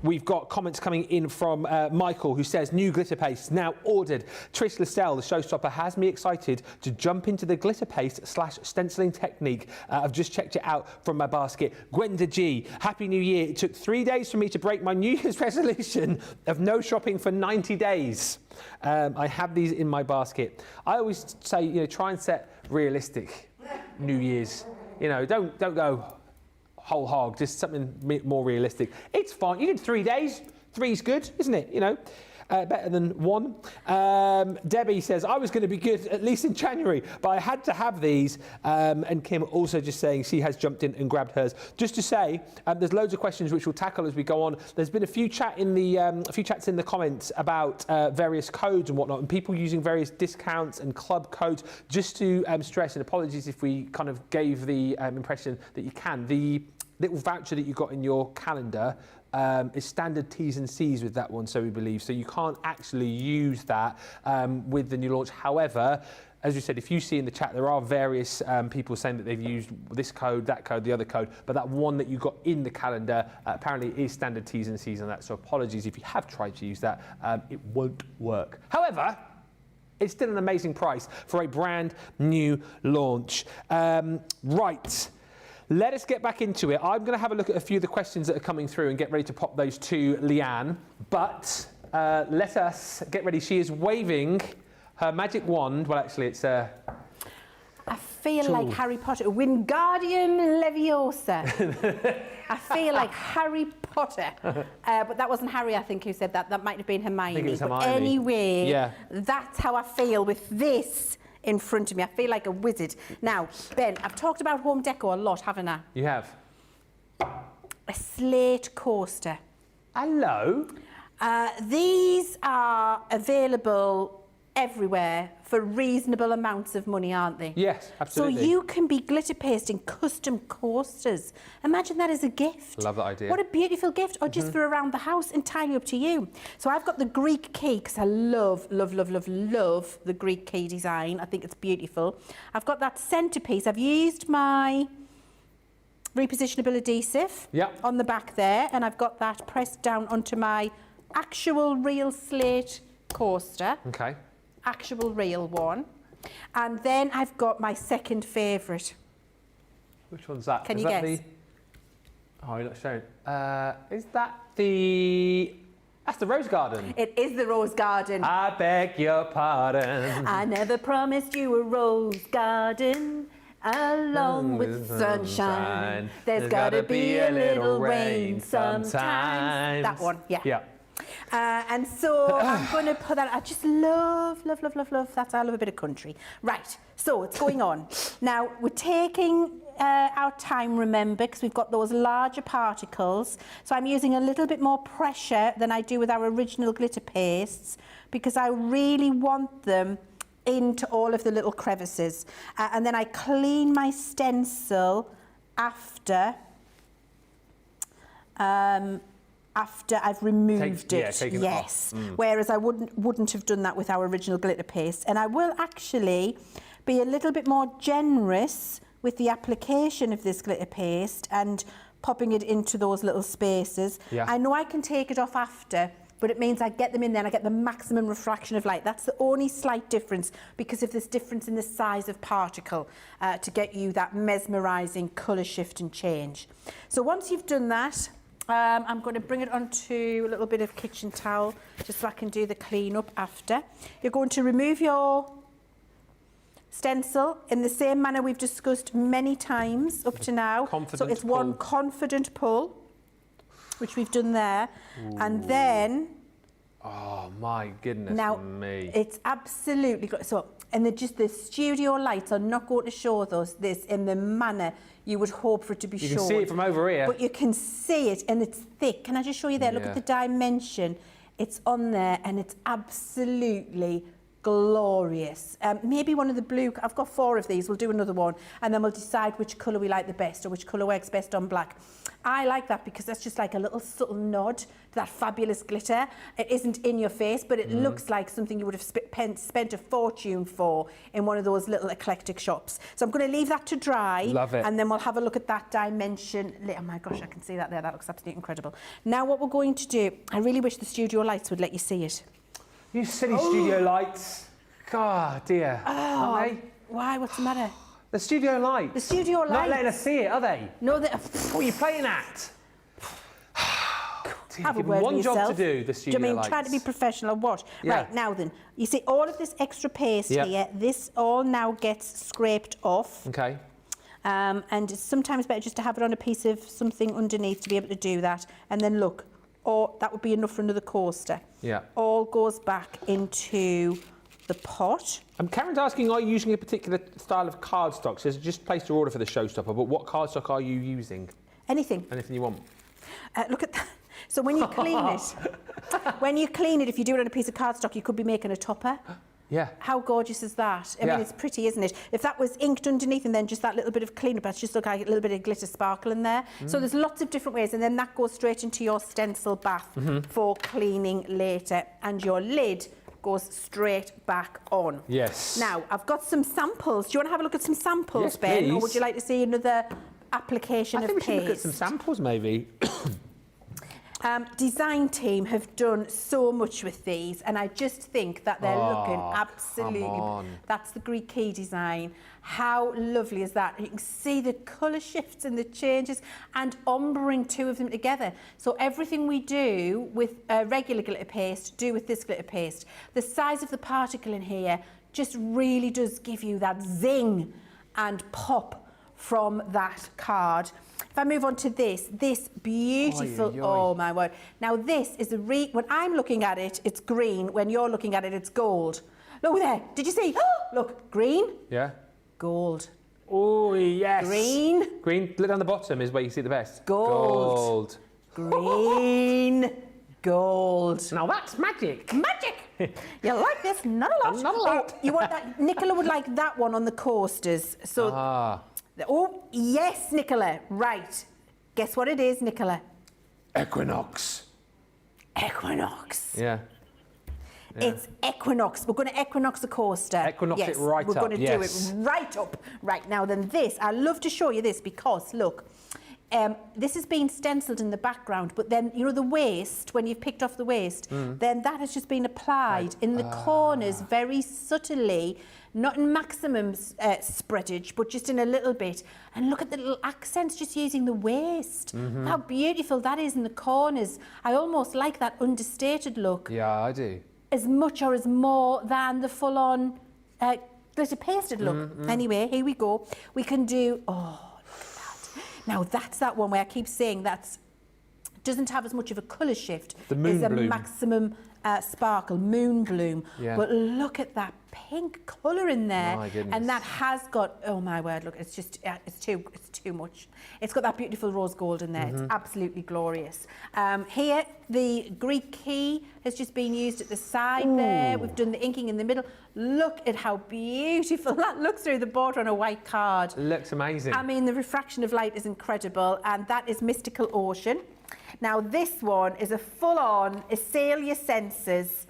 We've got comments coming in from Michael, who says, new glitter paste now ordered. Trish Lascelle, the showstopper, has me excited to jump into the glitter paste / stenciling technique. I've just checked it out from my basket. Gwenda G, Happy New Year. It took 3 days for me to break my New Year's resolution of no shopping for 90 days. I have these in my basket. I always say, you know, try and set realistic New Year's. You know, don't go whole hog, just something more realistic. It's fine. You did 3 days. 3's good, isn't it? You know. better than one. Debbie says, I was going to be good at least in January, but I had to have these. And Kim also just saying she has jumped in and grabbed hers. Just to say, there's loads of questions which we'll tackle as we go on. There's been a few chats in the comments about various codes and whatnot, and people using various discounts and club codes. Just to stress, and apologies if we kind of gave the impression that you can. The little voucher that you got in your calendar is standard T's and C's with that one, so we believe. So you can't actually use that with the new launch. However, as we said, if you see in the chat, there are various people saying that they've used this code, that code, the other code, but that one that you got in the calendar apparently is standard T's and C's on that. So apologies if you have tried to use that, it won't work. However, it's still an amazing price for a brand new launch. Right. Let us get back into it. I'm going to have a look at a few of the questions that are coming through and get ready to pop those to Leanne. But let us get ready. She is waving her magic wand. Well, actually, it's a... I feel like Harry Potter. Wingardium Leviosa. I feel like Harry Potter. But that wasn't Harry, I think, who said that. That might have been Hermione. I think it was Hermione. But anyway, yeah. That's how I feel with this in front of me. I feel like a wizard. Now, Ben, I've talked about home decor a lot, haven't I? You have. A slate coaster. Hello. These are available everywhere for reasonable amounts of money, aren't they? Yes, absolutely. So you can be glitter pasting custom coasters. Imagine that as a gift. Love that idea. What a beautiful gift, or just for around the house, entirely up to you. So I've got the Greek key, because I love the Greek key design. I think it's beautiful. I've got that centrepiece. I've used my repositionable adhesive on the back there, and I've got that pressed down onto my actual real slate coaster. Okay. Actual real one. And then I've got my second favourite. Which one's that? Can Is you that guess? Oh, you're not showing. Is that the... That's the rose garden. It is the rose garden. I beg your pardon. I never promised you a rose garden along with sunshine. There's gotta be a little rain sometimes. That one, yeah. Yeah. And so I'm going to put that. I just love. That's I love a bit of country. Right. So it's going on. Now we're taking our time, remember, because we've got those larger particles. So I'm using a little bit more pressure than I do with our original glitter pastes, because I really want them into all of the little crevices. And then I clean my stencil after I've removed it. Yes. Whereas I wouldn't have done that with our original glitter paste. And I will actually be a little bit more generous with the application of this glitter paste and popping it into those little spaces. Yeah. I know I can take it off after, but it means I get them in there and I get the maximum refraction of light. That's the only slight difference, because of this difference in the size of particle, to get you that mesmerising colour shift and change. So once you've done that, I'm going to bring it onto a little bit of kitchen towel just so I can do the clean up after. You're going to remove your stencil in the same manner we've discussed many times up to now. So it's one confident pull, which we've done there. Ooh. And then... Oh my goodness me. It's absolutely good. So, and the studio lights are not going to show this in the manner you would hope for it to be shown. You can see it from over here. But you can see it, and it's thick. Can I just show you there? Look at the dimension. It's on there, and it's absolutely glorious. Maybe one of the blue, I've got 4 of these, we'll do another one, and then we'll decide which colour we like the best, or which colour works best on black. I like that because that's just like a little subtle nod to that fabulous glitter. It isn't in your face, but it looks like something you would have spent a fortune for in one of those little eclectic shops. So I'm going to leave that to dry. Love it. And then we'll have a look at that dimension. Oh my gosh, I can see that there. That looks absolutely incredible. Now what we're going to do, I really wish the studio lights would let you see it. You silly studio lights. God, dear. Oh, aren't they? Why? What's the matter? The studio lights. The studio lights. Not letting us see it, are they? No, what are you playing at? Have a word one with job yourself. to do, the studio Do you mean lights. try to be professional? What? Yeah. Right, now then, you see all of this extra paste here, this all now gets scraped off. Okay. And it's sometimes better just to have it on a piece of something underneath to be able to do that. And then look, or that would be enough for another coaster. Yeah. All goes back into the pot. Karen's asking, are you using a particular style of cardstock? Says just placed your order for the showstopper, but what cardstock are you using? Anything. Anything you want. Look at that. So when you clean it, if you do it on a piece of cardstock, you could be making a topper. Yeah. How gorgeous is that? I mean, it's pretty, isn't it? If that was inked underneath and then just that little bit of cleanup, that's just look like a little bit of glitter sparkle in there. So there's lots of different ways, and then that goes straight into your stencil bath for cleaning later, and your lid goes straight back on. Yes. Now, I've got some samples. Do you want to have a look at some samples, Yes, Ben? please. Or would you like to see another application I of think we paste? should look at some samples, maybe. Design team have done so much with these, and I just think that they're looking absolutely. come on. That's the Greek key design. How lovely is that? You can see the colour shifts and the changes, and ombring two of them together. So everything we do with regular glitter paste, do with this glitter paste. The size of the particle in here just really does give you that zing and pop from that card. If I move on to this beautiful, oh my word. Now this is when I'm looking at it, it's green. When you're looking at it, it's gold. Look there, did you see? Look, green, Yeah. gold. Oh, yes. Green. Green, look down the bottom is where you see the best. Gold. Green, gold. Now that's magic. Magic! You like this? Not a lot. Not a lot. Oh, you want that? Nicola would like that one on the coasters. So, oh, yes, Nicola. Right. Guess what it is, Nicola? Equinox. Equinox. Yeah. It's Equinox. We're going to Equinox the coaster. Equinox yes, it right we're up, going to yes. do it right up. Right, now then this, I love to show you this because, look, this has been stenciled in the background, but then, you know, the waste, when you've picked off the waste, then that has just been applied in the corners very subtly, not in maximum spreadage, but just in a little bit. And look at the little accents just using the waste. How beautiful that is in the corners. I almost like that understated look. Yeah, I do. As much or as more than the full-on glitter pasted look. Anyway, here we go. We can do, oh, now that's that one where I keep saying doesn't have as much of a colour shift as a maximum sparkle, moon bloom. Yeah. But look at that pink colour in there. My goodness. And that has got, oh my word, look, it's just, it's too much. It's got that beautiful rose gold in there. It's absolutely glorious. Here, the Greek key has just been used at the side there. We've done the inking in the middle. Look at how beautiful that looks through the border on a white card. It looks amazing. I mean, the refraction of light is incredible, and that is Mystical Ocean. Now, this one is a full-on Assail Your Senses.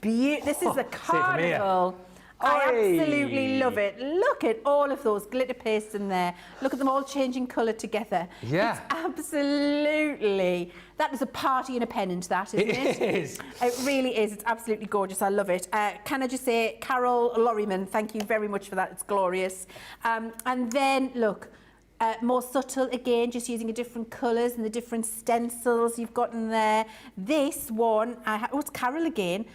This is a carnival. I absolutely love it. Look at all of those glitter pastes in there. Look at them all changing colour together. Yeah. It's absolutely... That is a party in a pennant, that, isn't it? It is. It really is. It's absolutely gorgeous. I love it. Can I just say, Carol Lorryman, thank you very much for that. It's glorious. And then, look, more subtle again, just using different colours and the different stencils you've got in there. This one, it's Carol again.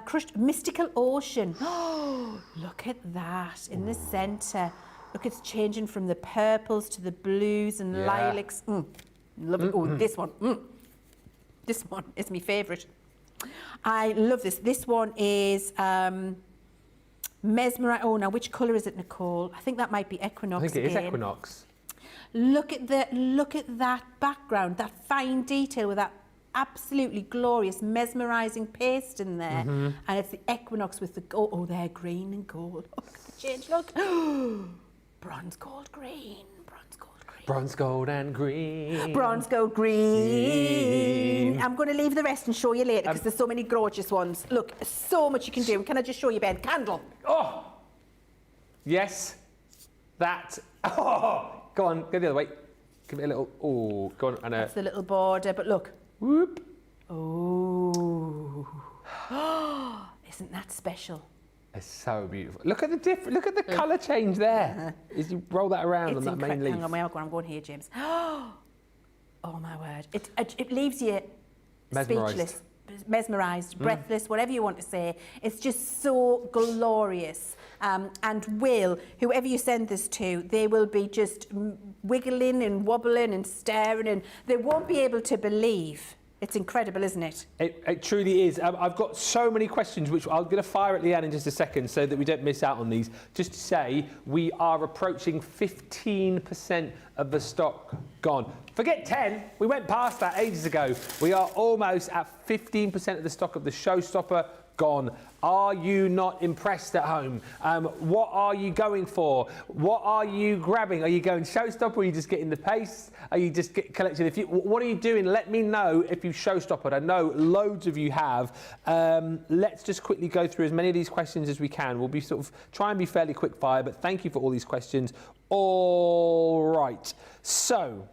Crushed Mystical Ocean. Oh, look at that in the centre. Look, it's changing from the purples to the blues and lilacs. Love it. Oh, this one. This one is my favourite. I love this. This one is Mesmerising. Oh, now which colour is it, Nicole? I think that might be Equinox. I think it again. is Equinox. Look at that background, that fine detail with that absolutely glorious mesmerising paste in there. And it's the Equinox with the gold. Oh, they're green and gold. Look at the change, look. Bronze, gold, green. Bronze, gold, green. Bronze, gold and green. Bronze, gold, green. I'm going to leave the rest and show you later because there's so many gorgeous ones. Look, so much you can do. Can I just show you, Ben? Candle. Oh! Yes. That. Oh! Go on, go the other way. Give it a little. Oh, go on. And That's the little border, but look. Whoop. Oh. Isn't that special? It's so beautiful. Look at the Look at the colour change there. As you roll that around on that main leaf. Hang on, I'm going here, James. Oh my word! It leaves you speechless, mesmerised, breathless, whatever you want to say. It's just so glorious. And whoever you send this to, they will be just wiggling and wobbling and staring, and they won't be able to believe It's incredible, isn't it? It truly is. I've got so many questions, which I'm going to fire at Leanne in just a second so that we don't miss out on these. Just to say, we are approaching 15% of the stock gone. Forget 10. We went past that ages ago. We are almost at 15% of the stock of the Showstopper gone. Are you not impressed at home? What are you going for? What are you grabbing? Are you going Showstopper? Are you just getting the paste? Are you just collecting a few? What are you doing? Let me know if you've Showstoppered. I know loads of you have. Let's just quickly go through as many of these questions as we can. We'll be sort of try and be fairly quick fire, but thank you for all these questions. All right. So,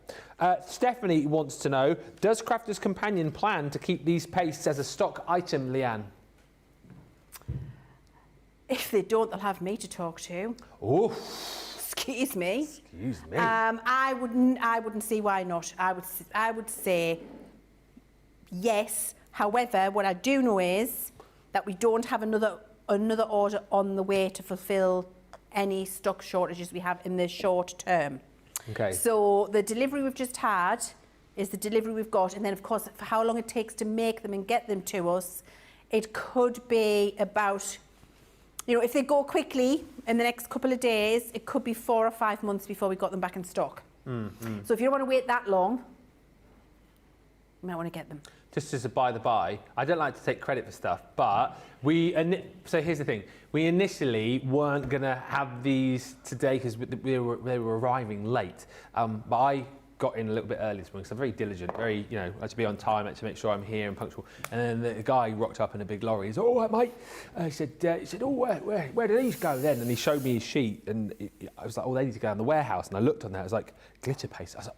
Stephanie wants to know, does Crafter's Companion plan to keep these pastes as a stock item, Leanne? If they don't, they'll have me to talk to. Oh, Excuse me. excuse me. I wouldn't see why not. I would say yes. However, what I do know is that we don't have another order on the way to fulfil any stock shortages we have in the short term. Okay. So the delivery we've just had is the delivery we've got, and then of course for how long it takes to make them and get them to us, it could be about, you know, if they go quickly in the next couple of days, it could be 4 or 5 months before we got them back in stock. So if you don't want to wait that long, you might want to get them. Just as a by the by, I don't like to take credit for stuff, but so here's the thing. We initially weren't going to have these today because they were arriving late. But I got in a little bit early this morning, so I'm very diligent, very, you know, I had to be on time, I had to make sure I'm here and punctual. And then the guy rocked up in a big lorry. He's, all right, mate. He said, oh, where do these go then? And he showed me his sheet, and I was like, oh, they need to go in the warehouse. And I looked on there, it was like glitter paste. I was like,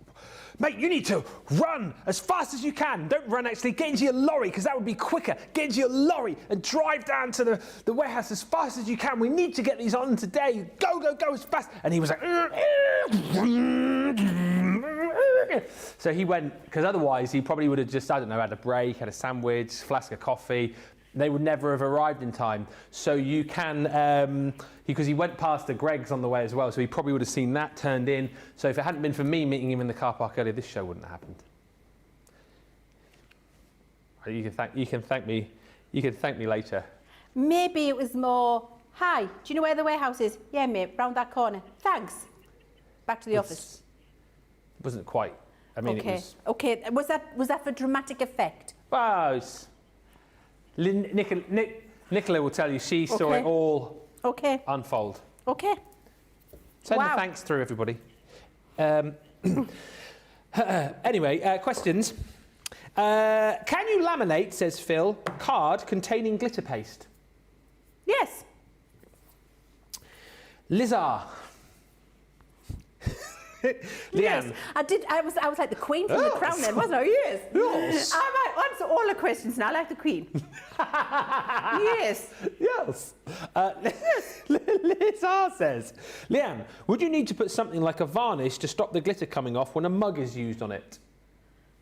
mate, you need to run as fast as you can. Don't run, actually. Get into your lorry, because that would be quicker. Get into your lorry and drive down to the warehouse as fast as you can. We need to get these on today. Go, go, go as fast. And he was like... So he went, because otherwise he probably would have just, I don't know, had a break, had a sandwich, flask of coffee. They would never have arrived in time. So you can, because he went past the Greggs on the way as well, so he probably would have seen that turned in. So if it hadn't been for me meeting him in the car park earlier, this show wouldn't have happened. You can thank me later. Maybe it was more, hi, do you know where the warehouse is? Yeah, mate, round that corner. Thanks. Back to the office. It wasn't quite. I mean, okay. it was... Okay, was that for dramatic effect? Well, Nicola will tell you she saw it all unfold. Okay. Send the thanks through, everybody. Anyway, questions. Can you laminate, says Phil, card containing glitter paste? Yes. Lizar. Leanne. Yes, I did. I was like the Queen from The Crown then, wasn't I? Yes. Yes. I might answer all the questions now, like the Queen. Yes. Yes. Lizar says, Leanne, would you need to put something like a varnish to stop the glitter coming off when a mug is used on it?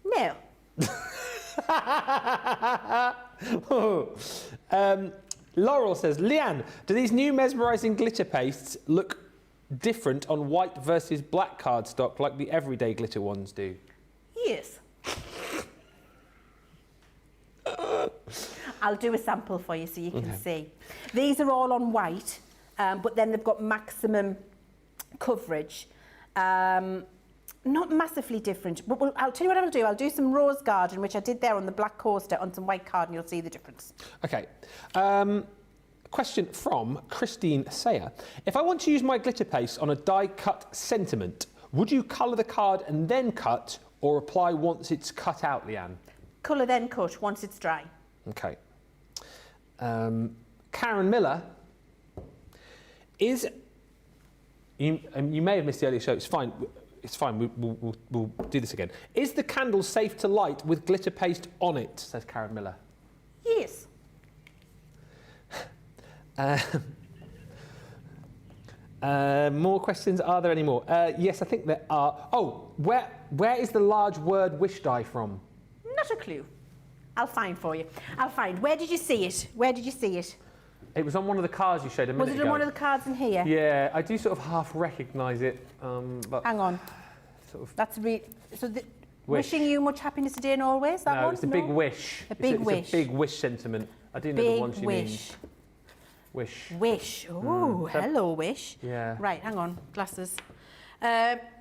No. Laurel says, Leanne, do these new mesmerising glitter pastes look different on white versus black cardstock like the everyday glitter ones do? Yes. I'll do a sample for you so you can see. These are all on white, but then they've got maximum coverage. Not massively different, but I'll tell you what I'll do. I'll do some Rose Garden, which I did there on the black coaster, on some white card, and you'll see the difference. Okay. Question from Christine Sayer. If I want to use my glitter paste on a die-cut sentiment, would you colour the card and then cut, or apply once it's cut out, Leanne? Colour then cut, once it's dry. Okay. Karen Miller is... You may have missed the earlier show, it's fine. It's fine, we'll do this again. Is the candle safe to light with glitter paste on it, says Karen Miller? Yes. More questions? Are there any more? Yes, I think there are. Oh, where is the large word wish die from? Not a clue. I'll find for you. I'll find. Where did you see it? Where did you see it? It was on one of the cards you showed a minute ago. Was it on one of the cards in here? Yeah, I do sort of half recognise it, but... Hang on. Sort of... That's so Wishing you much happiness today and always, that No, one? it's a big wish. A big wish. It's a big wish sentiment. I do know the one she means. Wish. Wish. Oh, hello, Wish. Yeah. Right, hang on, glasses.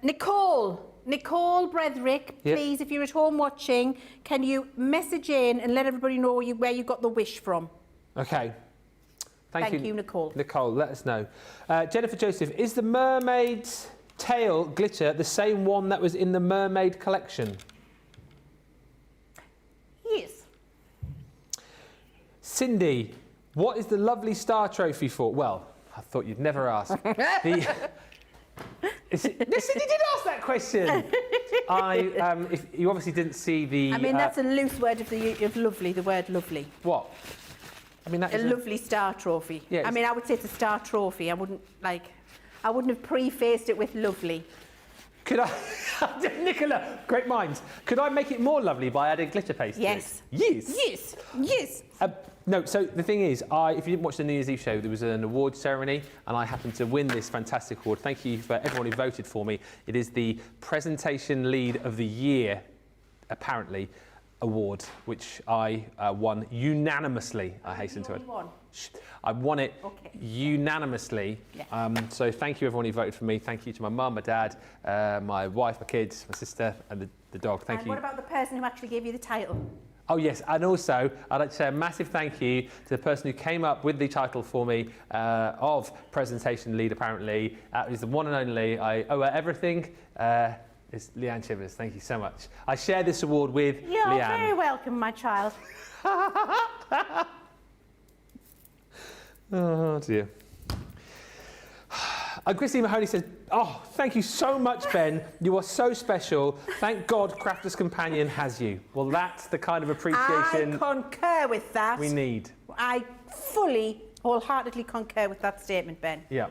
Nicole Bretherick, Yep. please, if you're at home watching, can you message in and let everybody know where you got the wish from? Okay. Thank you, Nicole. Nicole, let us know. Jennifer Joseph, is the mermaid's tail glitter the same one that was in the mermaid collection? Yes. Cindy, what is the lovely star trophy for? Well, I thought you'd never ask. Cindy did ask that question. If you obviously didn't see the. I mean, that's a loose word of lovely, the word lovely. What? I mean, that A is lovely star trophy. Yeah, I mean, I would say it's a star trophy. I wouldn't have prefaced it with lovely. Could I, Nicola, great minds. Could I make it more lovely by adding glitter paste? Yes. To it? Yes. Yes. Yes. No, so the thing is, if you didn't watch the New Year's Eve show, there was an award ceremony and I happened to win this fantastic award. Thank you for everyone who voted for me. It is the Presentation Lead of the Year, apparently, award, which I won unanimously, I hasten to add. I won it unanimously. Yeah. So thank you everyone who voted for me. Thank you to my mum, my dad, my wife, my kids, my sister and the dog. Thank you. What about the person who actually gave you the title? Oh yes, and also I'd like to say a massive thank you to the person who came up with the title for me of Presentation Lead, apparently. It was the one and only, I owe her everything. It's Leann Chivers. Thank you so much. I share this award with You're Leann. very welcome, my child. Oh dear. Christine Mahoney says, oh, thank you so much, Ben. You are so special. Thank God Crafter's Companion has you. Well, that's the kind of appreciation I concur with that. we need. I fully, wholeheartedly concur with that statement, Ben. Yeah.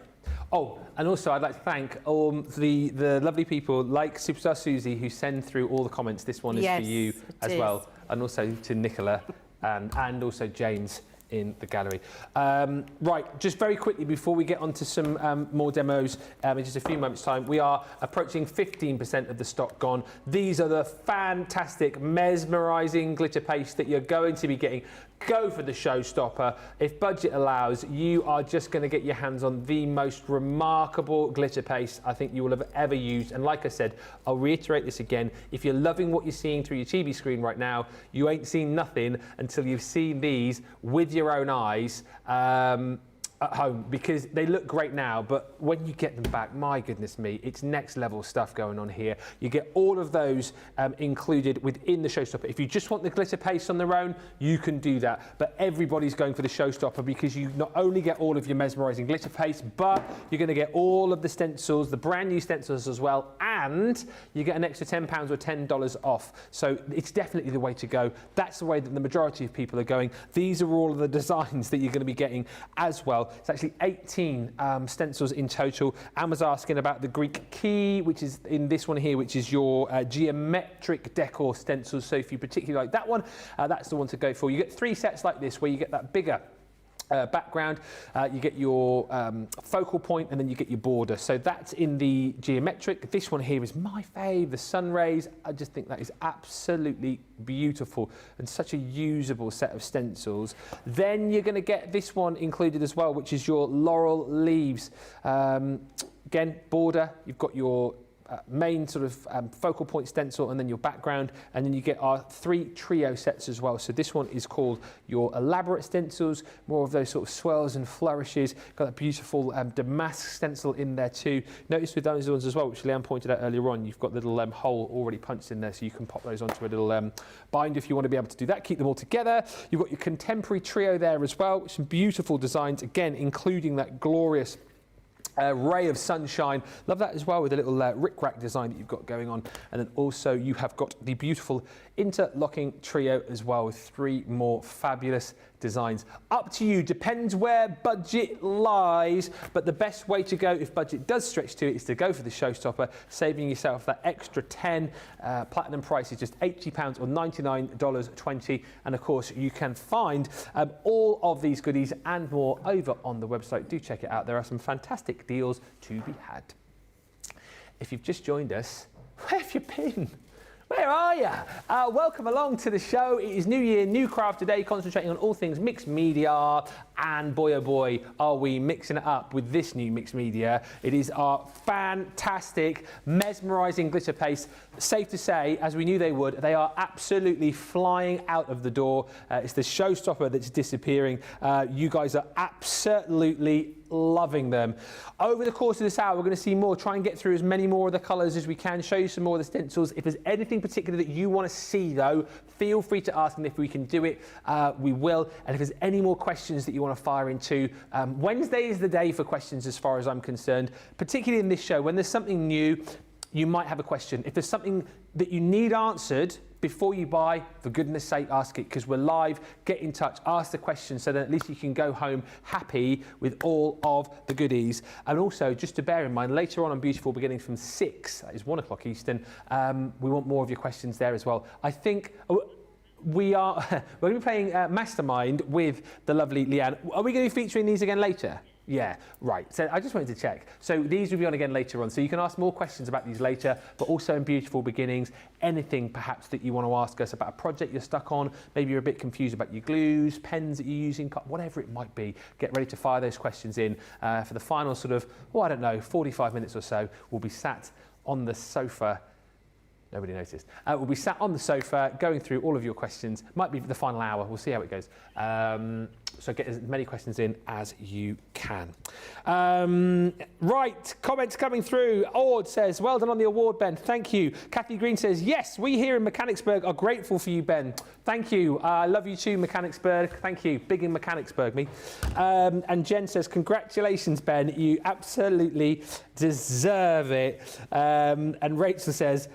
Oh, and also I'd like to thank the lovely people like Superstar Susie who send through all the comments. This one is for you as well. And also to Nicola and also James in the gallery. Right, just very quickly before we get on to some more demos in just a few moments' time, we are approaching 15% of the stock gone. These are the fantastic, mesmerising glitter paste that you're going to be getting. Go for the showstopper. If budget allows, you are just going to get your hands on the most remarkable glitter paste I think you will have ever used. And like I said, I'll reiterate this again. If you're loving what you're seeing through your TV screen right now, you ain't seen nothing until you've seen these with your own eyes at home, because they look great now, but when you get them back, my goodness me, it's next level stuff going on here. You get all of those included within the showstopper. If you just want the glitter paste on their own, you can do that, but everybody's going for the showstopper because you not only get all of your mesmerising glitter paste, but you're going to get all of the stencils, the brand new stencils as well, and you get an extra £10 or $10 off. So it's definitely the way to go. That's the way that the majority of people are going. These are all of the designs that you're going to be getting as well. It's actually 18 stencils in total. Anne was asking about the Greek key, which is in this one here, which is your geometric decor stencils. So if you particularly like that one, that's the one to go for. You get 3 sets like this where you get that bigger background, you get your focal point, and then you get your border. So that's in the geometric. This one here is my fave, the sun rays. I just think that is absolutely beautiful and such a usable set of stencils. Then you're going to get this one included as well, which is your laurel leaves. Again, border, you've got your main sort of focal point stencil and then your background, and then you get our 3 trio sets as well. So this one is called your elaborate stencils, more of those sort of swirls and flourishes. Got that beautiful damask stencil in there too. Notice with those ones as well, which Leann pointed out earlier on, you've got the little hole already punched in there, so you can pop those onto a little bind if you want to be able to do that. Keep them all together. You've got your contemporary trio there as well, with some beautiful designs, again including that glorious ray of sunshine. Love that as well, with a little rick-rack design that you've got going on. And then also you have got the beautiful interlocking trio as well, with 3 more fabulous designs. Up to you, depends where budget lies, but the best way to go if budget does stretch to it is to go for the showstopper, saving yourself that extra 10. Platinum price is just £80 or $99.20, and of course you can find all of these goodies and more over on the website. Do check it out. There are some fantastic deals to be had. If you've just joined us, where have you been? Where are you? Welcome along to the show. It is New Year, new craft today, concentrating on all things mixed media. And boy, oh boy, are we mixing it up with this new mixed media. It is our fantastic, mesmerising glitter paste. Safe to say, as we knew they would, they are absolutely flying out of the door. It's the showstopper that's disappearing. You guys are absolutely loving them. Over the course of this hour, we're going to see more, try and get through as many more of the colours as we can, show you some more of the stencils. If there's anything particular that you want to see though, feel free to ask, and if we can do it, we will. And if there's any more questions that you want to fire into, Wednesday is the day for questions as far as I'm concerned, particularly in this show. When there's something new, you might have a question. If there's something that you need answered before you buy, for goodness sake, ask it, because we're live. Get in touch, ask the question, so that at least you can go home happy with all of the goodies. And also, just to bear in mind, later on Beautiful Beginnings from 6, that is 1 o'clock Eastern, we want more of your questions there as well. I think we're going to be playing Mastermind with the lovely Leanne. Are we going to be featuring these again later? Yeah, right. So I just wanted to check. So these will be on again later on. So you can ask more questions about these later, but also in Beautiful Beginnings, anything perhaps that you want to ask us about a project you're stuck on. Maybe you're a bit confused about your glues, pens that you're using, whatever it might be. Get ready to fire those questions in for the final sort of, I don't know, 45 minutes or so. We'll be sat on the sofa. Nobody noticed. We'll be sat on the sofa going through all of your questions. Might be the final hour. We'll see how it goes. So get as many questions in as you can. Right, comments coming through. Ord says, well done on the award, Ben. Thank you. Kathy Green says, yes, we here in Mechanicsburg are grateful for you, Ben. Thank you. I love you too, Mechanicsburg. Thank you. Big in Mechanicsburg, me. And Jen says, congratulations, Ben. You absolutely deserve it. And Rachel says,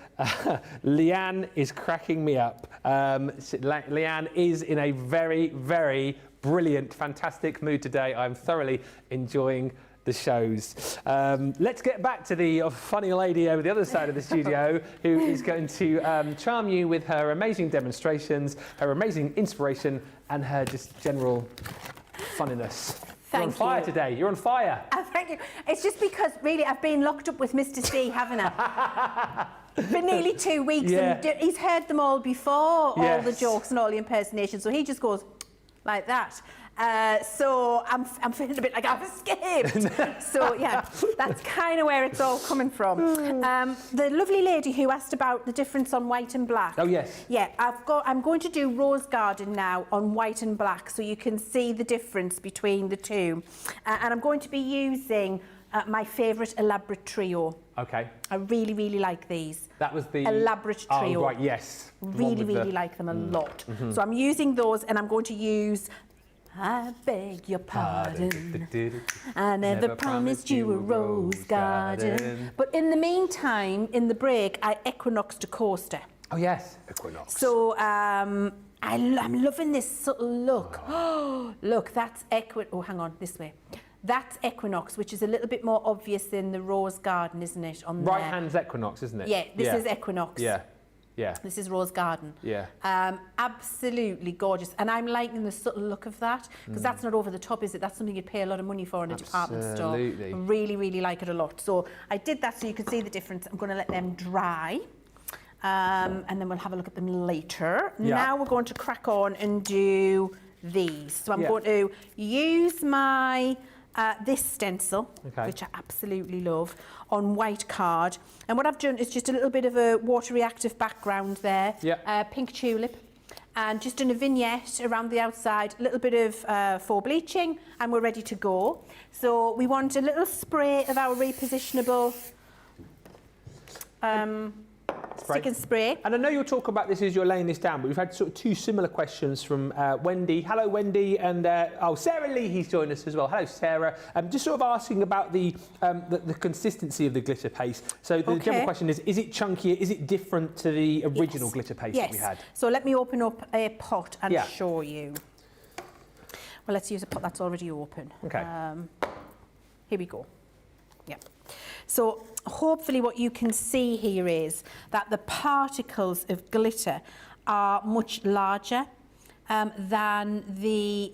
Leanne is cracking me up. Leanne is in a very, very brilliant, fantastic mood today. I'm thoroughly enjoying the shows. Let's get back to the funny lady over the other side of the studio who is going to charm you with her amazing demonstrations, her amazing inspiration, and her just general funniness. You're on fire today. You're on fire. Thank you. It's just because, really, I've been locked up with Mr. C, haven't I? For nearly 2 weeks. Yeah. And he's heard them all before, all the jokes and all the impersonations. So he just goes like that. So I'm feeling a bit like I've escaped. So yeah, that's kind of where it's all coming from. The lovely lady who asked about the difference on white and black. Oh yes. Yeah, I'm going to do Rose Garden now on white and black, so you can see the difference between the two. And I'm going to be using my favourite elaborate trio. Okay. I really, really like these. That was the elaborate trio. Oh right, yes. Really, really like them a lot. So I'm using those, and I'm going to use. I beg your pardon. I never promised you a rose garden. But in the meantime, in the break, I equinoxed a coaster. Oh yes, equinox. So I'm loving this subtle look. Oh, look, that's oh, hang on, this way. That's equinox, which is a little bit more obvious than the rose garden, isn't it? On right hand's equinox, isn't it? Yeah, this is equinox. Yeah. Yeah. This is Rose Garden. Yeah. Absolutely gorgeous. And I'm liking the subtle look of that, because that's not over the top, is it? That's something you'd pay a lot of money for in a department store. Absolutely. I really, really like it a lot. So I did that so you could see the difference. I'm going to let them dry. And then we'll have a look at them later. Yeah. Now we're going to crack on and do these. So I'm going to use my this stencil, which I absolutely love, on white card. And what I've done is just a little bit of a water reactive background there, pink tulip, and just done a vignette around the outside, a little bit of faux bleaching, and we're ready to go. So we want a little spray of our repositionable stick and spray. And I know you'll talk about this as you're laying this down, but we've had sort of two similar questions from Wendy. Hello, Wendy, and Sarah Leahy's joined us as well. Hello, Sarah. Just sort of asking about the consistency of the glitter paste. So the general question is it chunkier? Is it different to the original glitter paste that we had? So let me open up a pot and show you. Well, let's use a pot that's already open. Okay. Here we go. Yeah. So hopefully what you can see here is that the particles of glitter are much larger than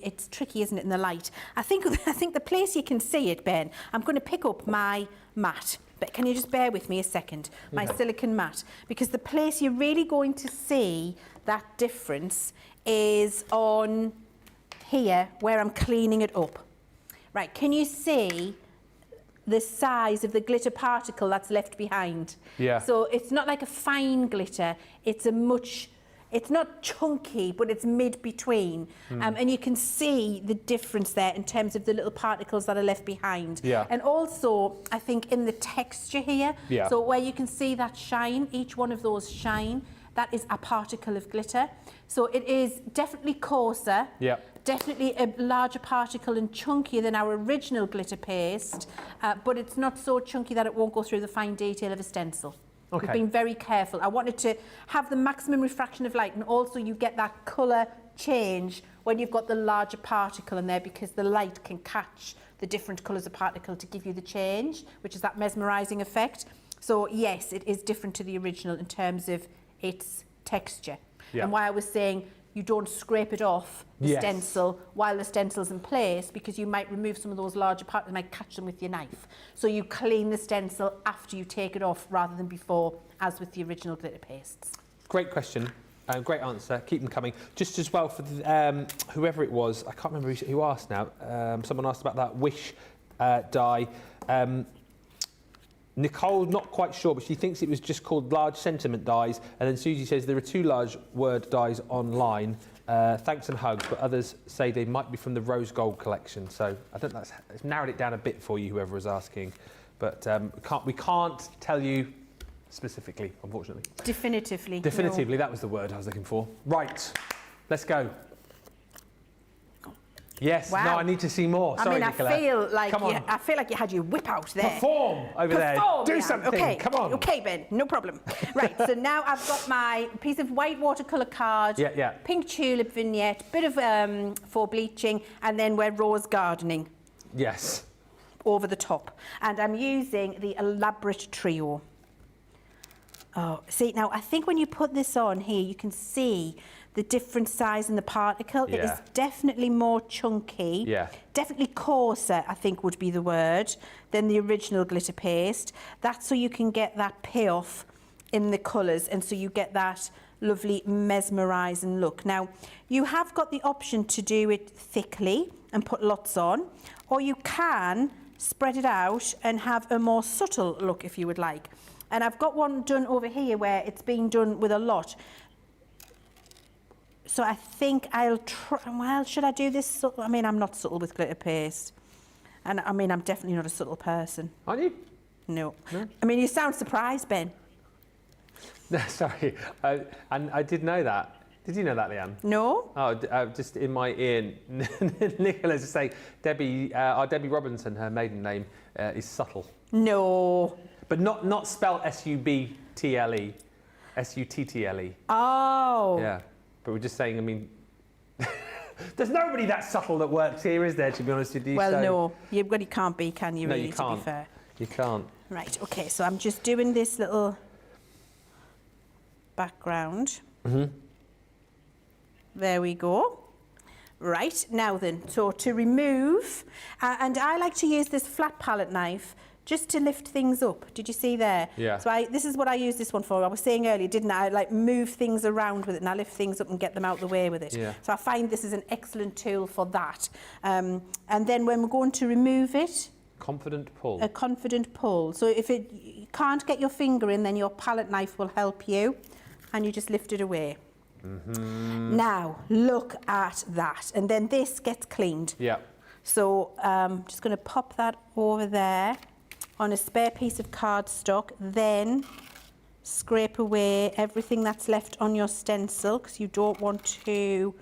it's tricky, isn't it, in the light? I think the place you can see it, Ben, I'm going to pick up my mat. But can you just bear with me a second? My silicone mat. Because the place you're really going to see that difference is on here where I'm cleaning it up. Right, can you see the size of the glitter particle that's left behind? Yeah. So it's not like a fine glitter, it's a much, it's not chunky, but it's mid-between. And you can see the difference there in terms of the little particles that are left behind. Yeah. And also, I think in the texture here, Yeah. so where you can see that shine, each one of those shine, that is a particle of glitter. So it is definitely coarser, Yeah. definitely a larger particle and chunkier than our original glitter paste, but it's not so chunky that it won't go through the fine detail of a stencil. Okay. We've been very careful. I wanted to have the maximum refraction of light, and also you get that colour change when you've got the larger particle in there, because the light can catch the different colours of particle to give you the change, which is that mesmerising effect. So yes, it is different to the original in terms of its texture. Yeah. And why I was saying you don't scrape it off the Yes. stencil while the stencil's in place, because you might remove some of those larger parts, you might catch them with your knife. So you clean the stencil after you take it off rather than before, as with the original glitter pastes. Great question. Great answer. Keep them coming. Just as well for the, whoever it was, I can't remember who asked now. Someone asked about that wish die. Nicole, not quite sure, but she thinks it was just called large sentiment dies. And then Susie says there are 2 large word dies online. Thanks and hugs, but others say they might be from the rose gold collection. So I don't know, it's narrowed it down a bit for you, whoever was asking. But we can't tell you specifically, unfortunately. Definitively. Definitively, that was the word I was looking for. Right, let's go. Yes, Wow. no, I need to see more. Sorry, Nicola. I feel like Come on. I feel like you had your whip out there. Perform over there. Do something. Okay. Come on. Okay, Ben, no problem. Right, so now I've got my piece of white watercolour card, Yeah. pink tulip vignette, bit of for bleaching, and then we're rose gardening Yes. over the top. And I'm using the elaborate trio. Oh, see, now I think when you put this on here, you can see the different size in the particle. It is Yeah. definitely more chunky. Yeah. Definitely coarser, I think would be the word, than the original glitter paste. That's so you can get that payoff in the colours, and so you get that lovely mesmerising look. Now, you have got the option to do it thickly and put lots on, or you can spread it out and have a more subtle look if you would like. And I've got one done over here where it's been done with a lot. So I think I'll try, well, should I do this subtle? I mean, I'm not subtle with glitter paste. And I mean, I'm definitely not a subtle person. Aren't you? No. No? I mean, you sound surprised, Ben. No, sorry. And I did know that. Did you know that, Leanne? No? Oh, just in my ear, Nicola's just saying, Debbie Robinson, her maiden name, is subtle. No. But not spelled S-U-B-T-L-E, S-U-T-T-L-E. Oh. Yeah. But we're just saying, I mean, there's nobody that subtle that works here, is there, to be honest with you? Well, so, no. You really can't be, can you, No, really, you to can't. be fair? You can't. Right, okay, so I'm just doing this little background. There we go. Right, now then, so to remove, and I like to use this flat palette knife just to lift things up. Did you see there? Yeah. So this is what I use this one for. I was saying earlier, didn't I? I like move things around with it, and I lift things up and get them out the way with it. Yeah. So I find this is an excellent tool for that. And then when we're going to remove it, Confident pull. a confident pull. So if you can't get your finger in, then your palette knife will help you, and you just lift it away. Now, look at that. And then this gets cleaned. Yeah. So I'm just going to pop that over there on a spare piece of cardstock, then scrape away everything that's left on your stencil, because you don't want to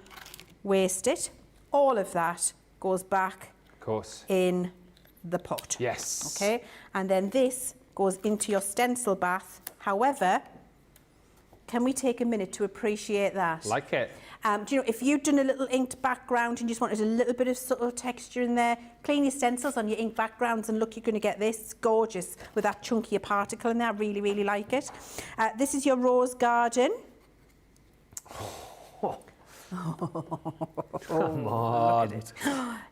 waste it. All of that goes back Of course. in the pot. Yes. Okay, and then this goes into your stencil bath. However, can we take a minute to appreciate that? Like it. Do you know, if you'd done a little inked background and just wanted a little bit of subtle texture in there, clean your stencils on your ink backgrounds and look, you're going to get this. It's gorgeous with that chunkier particle in there. I really, really like it. This is your rose garden. Come on. Look at it.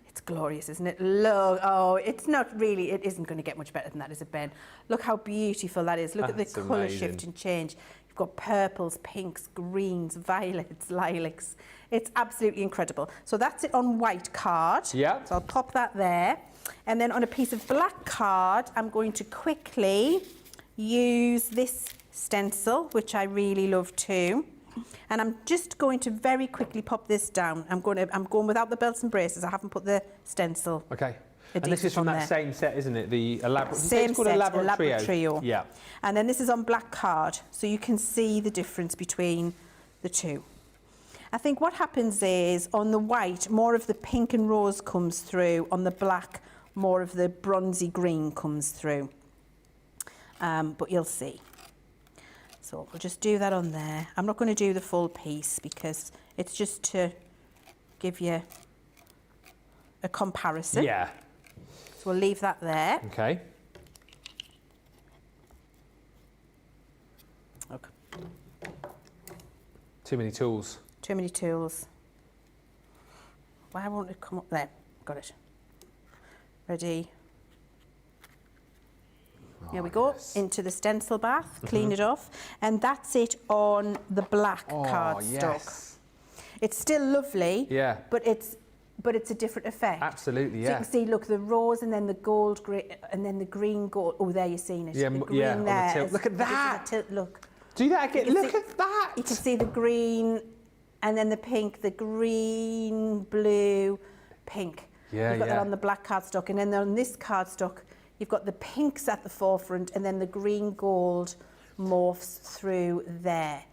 It's glorious, isn't it? Look, oh, it's not really, it isn't going to get much better than that, is it, Ben? Look how beautiful that is. Look at the colour shift and change. You've got purples, pinks, greens, violets, lilacs. It's absolutely incredible. So that's it on white card. Yeah. So I'll pop that there. And then on a piece of black card, I'm going to quickly use this stencil, which I really love too. And I'm just going to very quickly pop this down. I'm going without the belts and braces. I haven't put the stencil. Okay. And this is from that same set, isn't it? The elaborate. Same set, elaborate trio. Yeah. And then this is on black card, so you can see the difference between the two. I think what happens is on the white, more of the pink and rose comes through. On the black, more of the bronzy green comes through. But you'll see. So we'll just do that on there. I'm not going to do the full piece because it's just to give you a comparison. Yeah. So we'll leave that there. Okay. Look. Too many tools. Too many tools. Why won't it come up there? Got it. Ready. Here we go, into the stencil bath, clean it off, and that's it on the black cardstock. It's still lovely, yeah, but it's a different effect. Absolutely, yeah. So you can see, look, the rose and then the gold, and then the green gold. Oh, there, you've seen it. Yeah, the green yeah, there. on the tilt. Look at that. Look. Do that again. Look at that. You can see the green, and then the pink, the green, blue, pink. Yeah, You've got that on the black cardstock, and then on this cardstock, you've got the pinks at the forefront, and then the green gold morphs through there.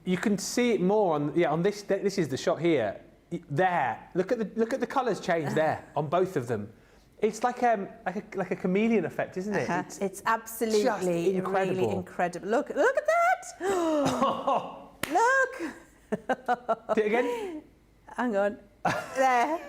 You can see it more on this. This is the shot here. There, look at the colours change there on both of them. It's like a chameleon effect, isn't it? It's absolutely just incredible. Really incredible. Look at that! Look. Do it again. Hang on. There.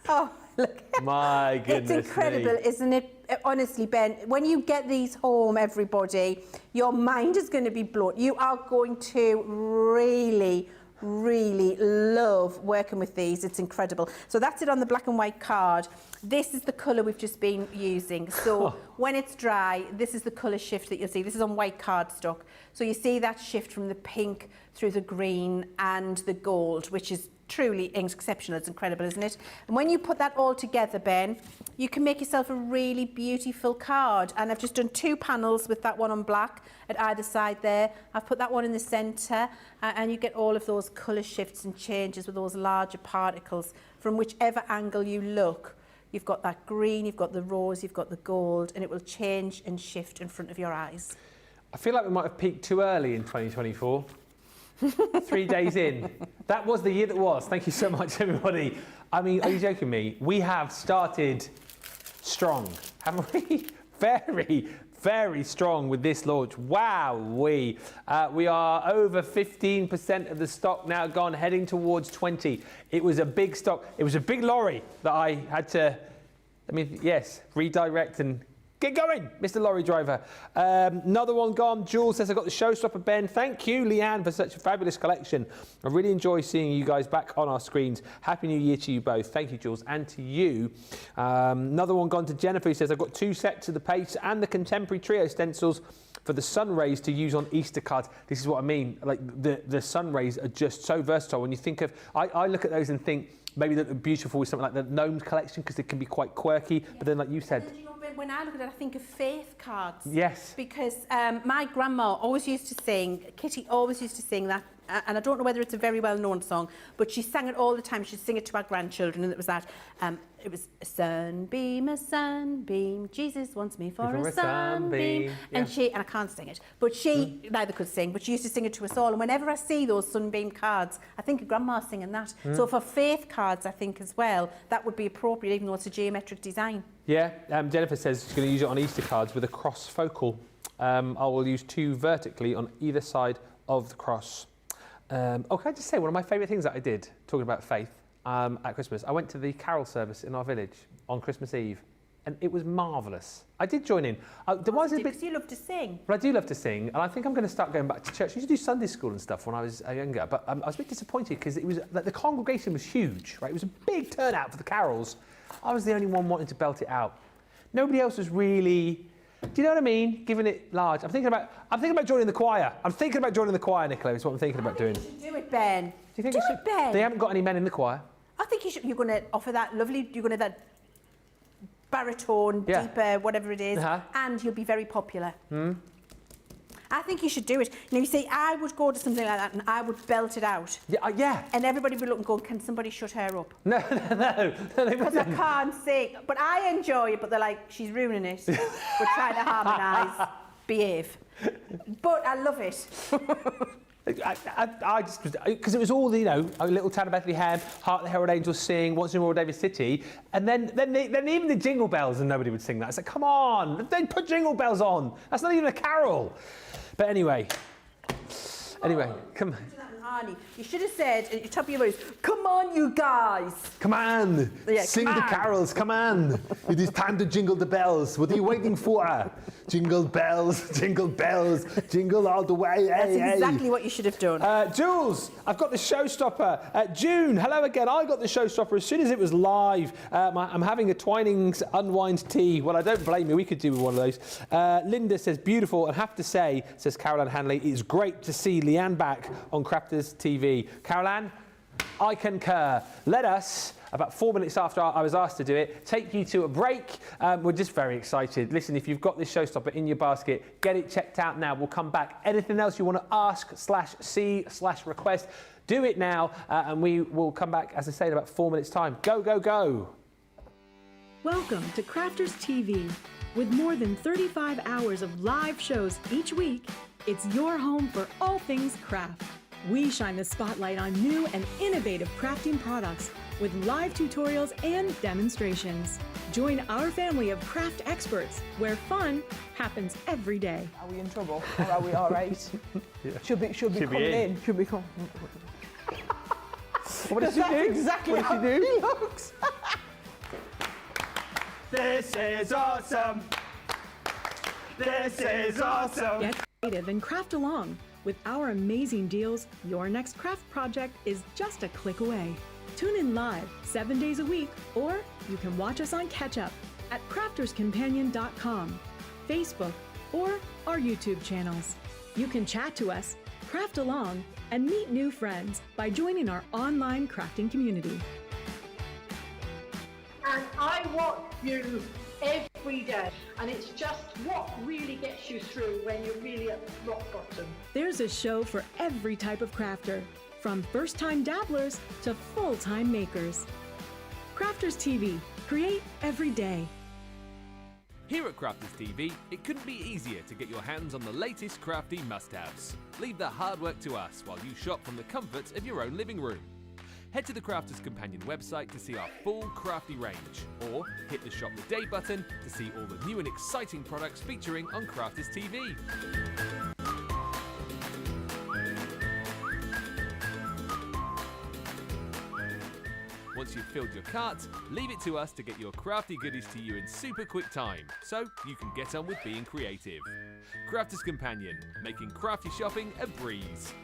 Oh, look. My goodness. It's incredible, isn't it? Honestly, Ben, when you get these home, everybody, your mind is going to be blown. You are going to really, really love working with these. It's incredible. So that's it on the black and white card. This is the colour we've just been using. So when it's dry, this is the colour shift that you'll see. This is on white cardstock. So you see that shift from the pink through the green and the gold, which is truly exceptional. It's incredible, isn't it? And when you put that all together, Ben, you can make yourself a really beautiful card. And I've just done 2 panels with that one on black at either side there. I've put that one in the centre, and you get all of those colour shifts and changes with those larger particles from whichever angle you look. You've got that green, you've got the rose, you've got the gold, and it will change and shift in front of your eyes. I feel like we might have peaked too early in 2024. 3 days in. That was the year that was. Thank you so much, everybody. I mean, are you joking me? We have started strong, haven't we? Very, very strong with this launch. Wow, we are over 15% of the stock now gone, heading towards 20. It was a big stock. It was a big lorry that I had to, redirect and get going, Mr. Lorry Driver. Another one gone. Jules says, I got the showstopper, Ben. Thank you, Leanne, for such a fabulous collection. I really enjoy seeing you guys back on our screens. Happy New Year to you both. Thank you, Jules, and to you. Another one gone to Jennifer, who says, I've got 2 sets of the Pace and the Contemporary Trio stencils for the sun rays to use on Easter cards. This is what I mean. Like, the sun rays are just so versatile. When you think of, I look at those and think, maybe they're beautiful with something like the Gnomes collection, because they can be quite quirky. But then, like you said, when I look at it, I think of faith cards. Yes. Because my grandma always used to sing, Kitty always used to sing that, and I don't know whether it's a very well-known song, but she sang it all the time. She'd sing it to our grandchildren, and it was that, it was a sunbeam, Jesus wants me for a sunbeam. And and I can't sing it, but she neither could sing, but she used to sing it to us all. And whenever I see those sunbeam cards, I think of Grandma singing that. So for faith cards, I think as well, that would be appropriate, even though it's a geometric design. Yeah, Jennifer says she's going to use it on Easter cards with a cross focal. I will use 2 vertically on either side of the cross. Can I just say, one of my favourite things that I did, talking about faith, at Christmas, I went to the carol service in our village on Christmas Eve, and it was marvellous. I did join in. Because you love to sing. But I do love to sing, and I think I'm going to start going back to church. I used to do Sunday school and stuff when I was younger, but I was a bit disappointed because it was like the congregation was huge, right? It was a big turnout for the carols, I was the only one wanting to belt it out. Nobody else was really, do you know what I mean? Giving it large. I'm thinking about joining the choir. I'm thinking about joining the choir, Nicola, is what I'm thinking about doing. You should do it, Ben. Do you think do I should? it, Ben. They haven't got any men in the choir. I think you're going to offer that lovely, you're going to that baritone, deeper, whatever it is, and you'll be very popular. I think you should do it. You know, you see, I would go to something like that and I would belt it out. Yeah. And everybody would look and go, can somebody shut her up? No, they Because I wouldn't. can't sing. But I enjoy it, but they're like, she's ruining it. We're trying to harmonise. Behave. But I love it. I just, because it was all, you know, a little town of Bethlehem, Heart the Herald Angels sing, Once in Royal David City, and then even the jingle bells, and nobody would sing that. It's like, come on, they put jingle bells on. That's not even a carol. But anyway, come on. You should have said at the top of your voice, come on, you guys. Come on, Yeah, sing come the on. carols, come on. It is time to jingle the bells. What are you waiting for? Jingle bells, jingle all the way. That's exactly what you should have done. Jules, I've got the showstopper. June, hello again. I got the showstopper as soon as it was live. I'm having a Twinings unwind tea. Well, I don't blame you. We could do with one of those. Linda says, beautiful. And have to say, says Caroline Hanley, it's great to see Leann back on Crafters TV. Caroline, I concur. Let us, about 4 minutes after I was asked to do it, take you to a break. We're just very excited. Listen, if you've got this showstopper in your basket, get it checked out now. We'll come back. Anything else you want to ask /see /request, do it now, and we will come back, as I say, in about 4 minutes' time. Go, go, go. Welcome to Crafters TV. With more than 35 hours of live shows each week, it's your home for all things craft. We shine the spotlight on new and innovative crafting products with live tutorials and demonstrations. Join our family of craft experts where fun happens every day. Are we in trouble or are we all right? Should be coming in. Should be coming. What did she do? Exactly What how did she do? he looks. This is awesome. This is awesome. Get creative and craft along. With our amazing deals, your next craft project is just a click away. Tune in live 7 days a week, or you can watch us on Catch Up at crafterscompanion.com, Facebook, or our YouTube channels. You can chat to us, craft along, and meet new friends by joining our online crafting community. And I watch you every day, and it's just what really gets you through when you're really at rock bottom. There's a show for every type of crafter, from first-time dabblers to full-time makers. Crafters TV, create every day. Here at Crafters TV, it couldn't be easier to get your hands on the latest crafty must-haves. Leave the hard work to us while you shop from the comforts of your own living room. Head to the Crafters Companion website to see our full crafty range, or hit the Shop the Day button to see all the new and exciting products featuring on Crafters TV. Once you've filled your cart, leave it to us to get your crafty goodies to you in super quick time, so you can get on with being creative. Crafters Companion, making crafty shopping a breeze.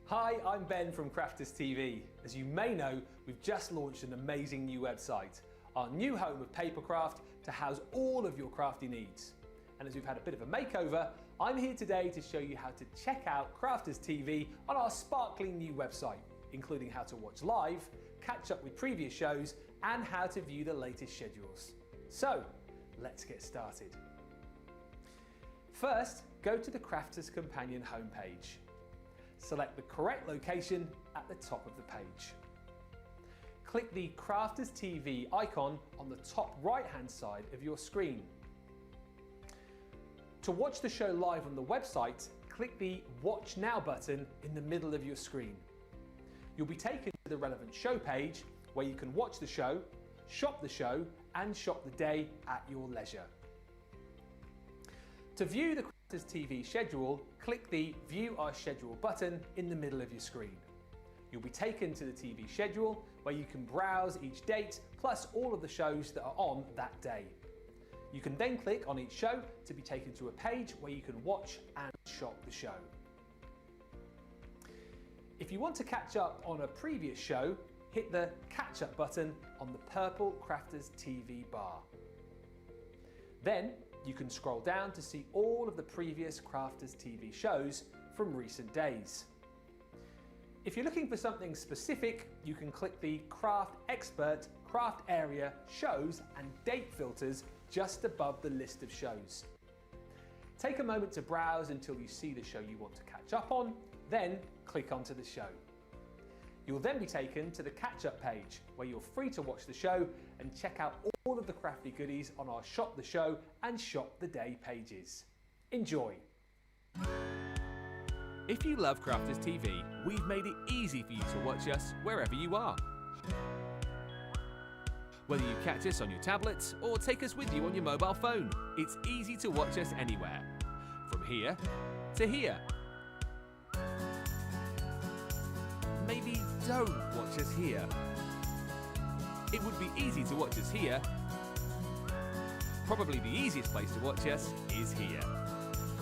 Hi, I'm Ben from Crafters TV. As you may know, we've just launched an amazing new website, our new home of papercraft to house all of your crafty needs. And as we've had a bit of a makeover, I'm here today to show you how to check out Crafters TV on our sparkling new website, including how to watch live, catch up with previous shows, and how to view the latest schedules. So, let's get started. First, go to the Crafters Companion homepage. Select the correct location at the top of the page. Click the Crafters TV icon on the top right-hand side of your screen. To watch the show live on the website, click the Watch Now button in the middle of your screen. You'll be taken to the relevant show page where you can watch the show, shop the show, and shop the day at your leisure. To view the Crafters TV schedule, click the View Our Schedule button in the middle of your screen. You'll be taken to the TV schedule where you can browse each date plus all of the shows that are on that day. You can then click on each show to be taken to a page where you can watch and shop the show. If you want to catch up on a previous show, hit the catch up button on the purple Crafters TV bar. Then you can scroll down to see all of the previous Crafters TV shows from recent days. If you're looking for something specific, you can click the Craft Expert, Craft Area, Shows and Date filters just above the list of shows. Take a moment to browse until you see the show you want to catch up on, then click onto the show. You'll then be taken to the catch-up page where you're free to watch the show and check out all of the crafty goodies on our Shop the Show and Shop the Day pages. Enjoy! If you love Crafters TV, we've made it easy for you to watch us wherever you are. Whether you catch us on your tablets or take us with you on your mobile phone, it's easy to watch us anywhere. From here to here. Maybe don't watch us here. It would be easy to watch us here. Probably the easiest place to watch us is here.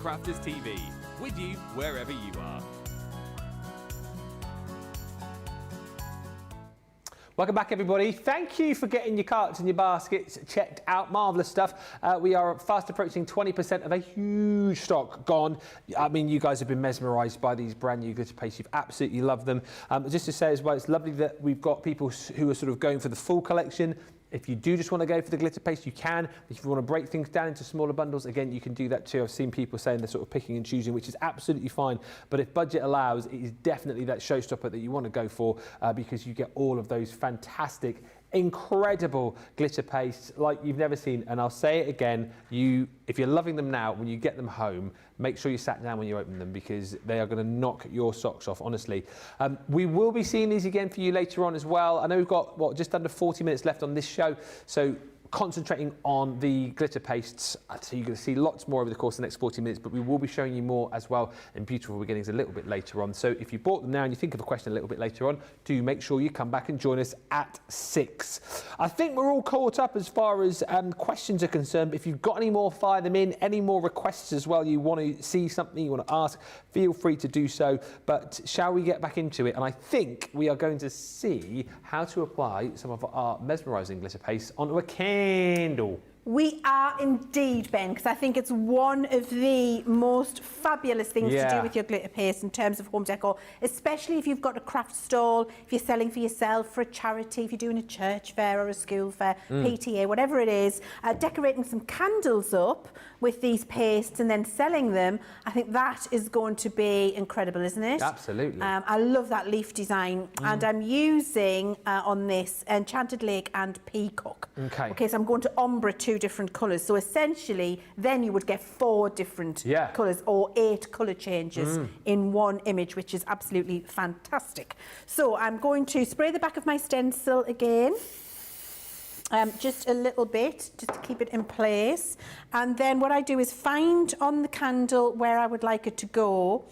Crafters TV, with you wherever you are. Welcome back, everybody. Thank you for getting your carts and your baskets checked out. Marvellous stuff. We are fast approaching 20% of a huge stock gone. I mean, you guys have been mesmerised by these brand new glitter pastes. You've absolutely loved them. Just to say as well, it's lovely that we've got people who are sort of going for the full collection. If you do just want to go for the glitter paste, you can. If you want to break things down into smaller bundles, again, you can do that too. I've seen people saying they're sort of picking and choosing, which is absolutely fine. But if budget allows, it is definitely that showstopper that you want to go for because you get all of those fantastic, incredible glitter pastes like you've never seen. And I'll say it again, if you're loving them now, when you get them home, make sure you sat down when you open them because they are going to knock your socks off, honestly. We will be seeing these again for you later on as well. I know we've got, just under 40 minutes left on this show, so concentrating on the glitter pastes. So you're going to see lots more over the course of the next 40 minutes, but we will be showing you more as well in Beautiful Beginnings a little bit later on. So if you bought them now and you think of a question a little bit later on, do make sure you come back and join us at 6. I think we're all caught up as far as questions are concerned. If you've got any more, fire them in. Any more requests as well, you want to see something, you want to ask, feel free to do so. But shall we get back into it? And I think we are going to see how to apply some of our mesmerising glitter paste onto a candle. We are indeed, Ben, because I think it's one of the most fabulous things to do with your glitter paste in terms of home decor, especially if you've got a craft stall, if you're selling for yourself, for a charity, if you're doing a church fair or a school fair, PTA, whatever it is, decorating some candles up with these pastes and then selling them. I think that is going to be incredible, isn't it? Absolutely. I love that leaf design, and I'm using on this Enchanted Lake and Peacock. Okay, so I'm going to ombre 2 different colours. So essentially, then you would get 4 different colours or 8 colour changes in one image, which is absolutely fantastic. So I'm going to spray the back of my stencil again. Just a little bit, just to keep it in place. And then what I do is find on the candle where I would like it to go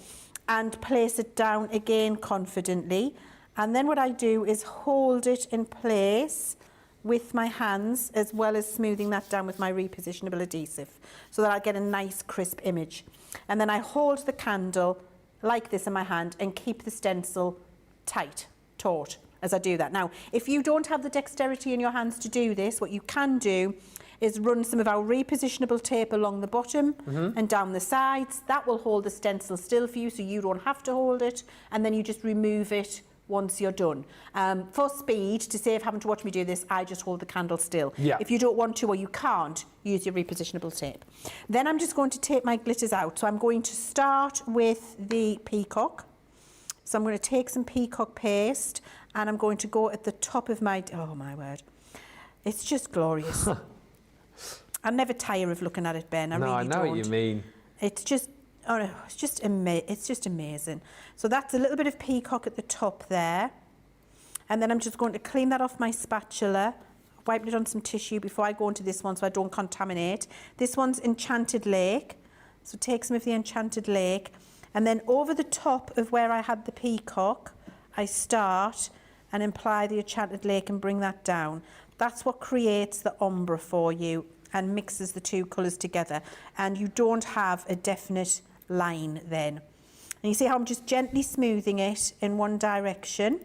and place it down again confidently. And then what I do is hold it in place with my hands, as well as smoothing that down with my repositionable adhesive, so that I get a nice crisp image. And then I hold the candle like this in my hand and keep the stencil tight, taut, as I do that. Now, if you don't have the dexterity in your hands to do this, what you can do is run some of our repositionable tape along the bottom and down the sides. That will hold the stencil still for you, so you don't have to hold it, and then you just remove it once you're done. For speed, to save having to watch me do this, I just hold the candle still. If you don't want to or you can't, use your repositionable tape. Then I'm just going to take my glitters out. So I'm going to start with the peacock. So I'm going to take some peacock paste and I'm going to go at the top of my, oh my word, it's just glorious. I never tire of looking at it, Ben. I really don't. I know what you mean. It's just, oh no, it's just amazing. So that's a little bit of peacock at the top there. And then I'm just going to clean that off my spatula, wipe it on some tissue before I go into this one so I don't contaminate. This one's Enchanted Lake. So take some of the Enchanted Lake. And then over the top of where I had the peacock, I start and apply the Enchanted Lake and bring that down. That's what creates the ombre for you and mixes the 2 colours together. And you don't have a definite line then. And you see how I'm just gently smoothing it in one direction.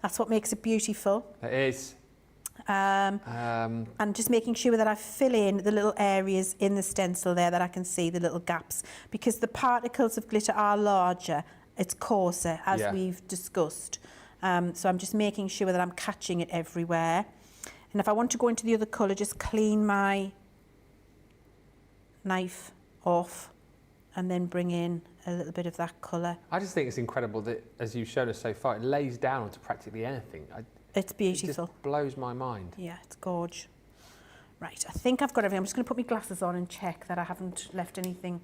That's what makes it beautiful. It is. And just making sure that I fill in the little areas in the stencil there that I can see, the little gaps. Because the particles of glitter are larger, it's coarser, as we've discussed. So I'm just making sure that I'm catching it everywhere. And if I want to go into the other colour, just clean my knife off and then bring in a little bit of that colour. I just think it's incredible that, as you've shown us so far, it lays down onto practically anything. It's beautiful. It just blows my mind. Yeah, it's gorgeous. Right, I think I've got everything. I'm just going to put my glasses on and check that I haven't left anything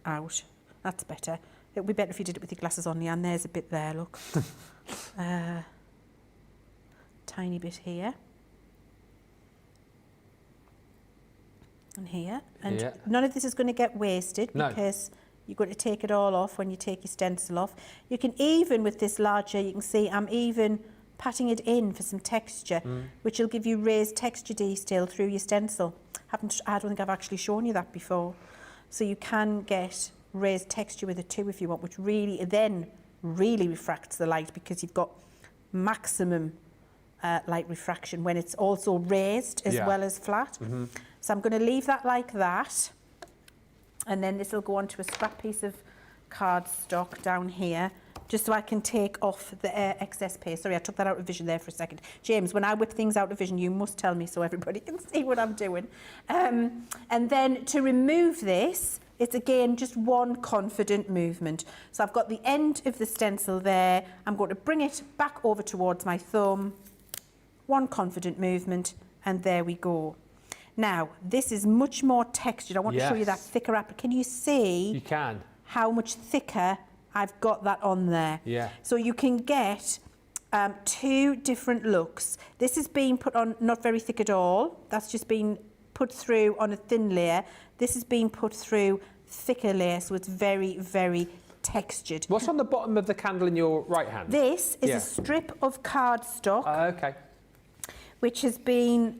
out. That's better. It would be better if you did it with your glasses on, Leanne. There's a bit there, look. Tiny bit here. And here. And none of this is going to get wasted because you're going to take it all off when you take your stencil off. You can even, with this larger, you can see I'm even patting it in for some texture, which will give you raised texture detail through your stencil. I don't think I've actually shown you that before. So you can get raised texture with it too if you want, which really refracts the light because you've got maximum light refraction when it's also raised as well as flat. So I'm going to leave that like that, and then this will go onto a scrap piece of cardstock down here, just so I can take off the excess paste. Sorry, I took that out of vision there for a second. James, when I whip things out of vision, you must tell me so everybody can see what I'm doing. And then to remove this, it's again just one confident movement. So I've got the end of the stencil there. I'm going to bring it back over towards my thumb. One confident movement, and there we go. Now, this is much more textured. I want to show you that thicker wrapper. Can you see? You can. How much thicker I've got that on there. Yeah. So you can get two different looks. This is being put on not very thick at all. That's just been put through on a thin layer. This is being put through thicker layer, so it's very, very textured. What's on the bottom of the candle in your right hand? This is a strip of cardstock. Okay. Which has been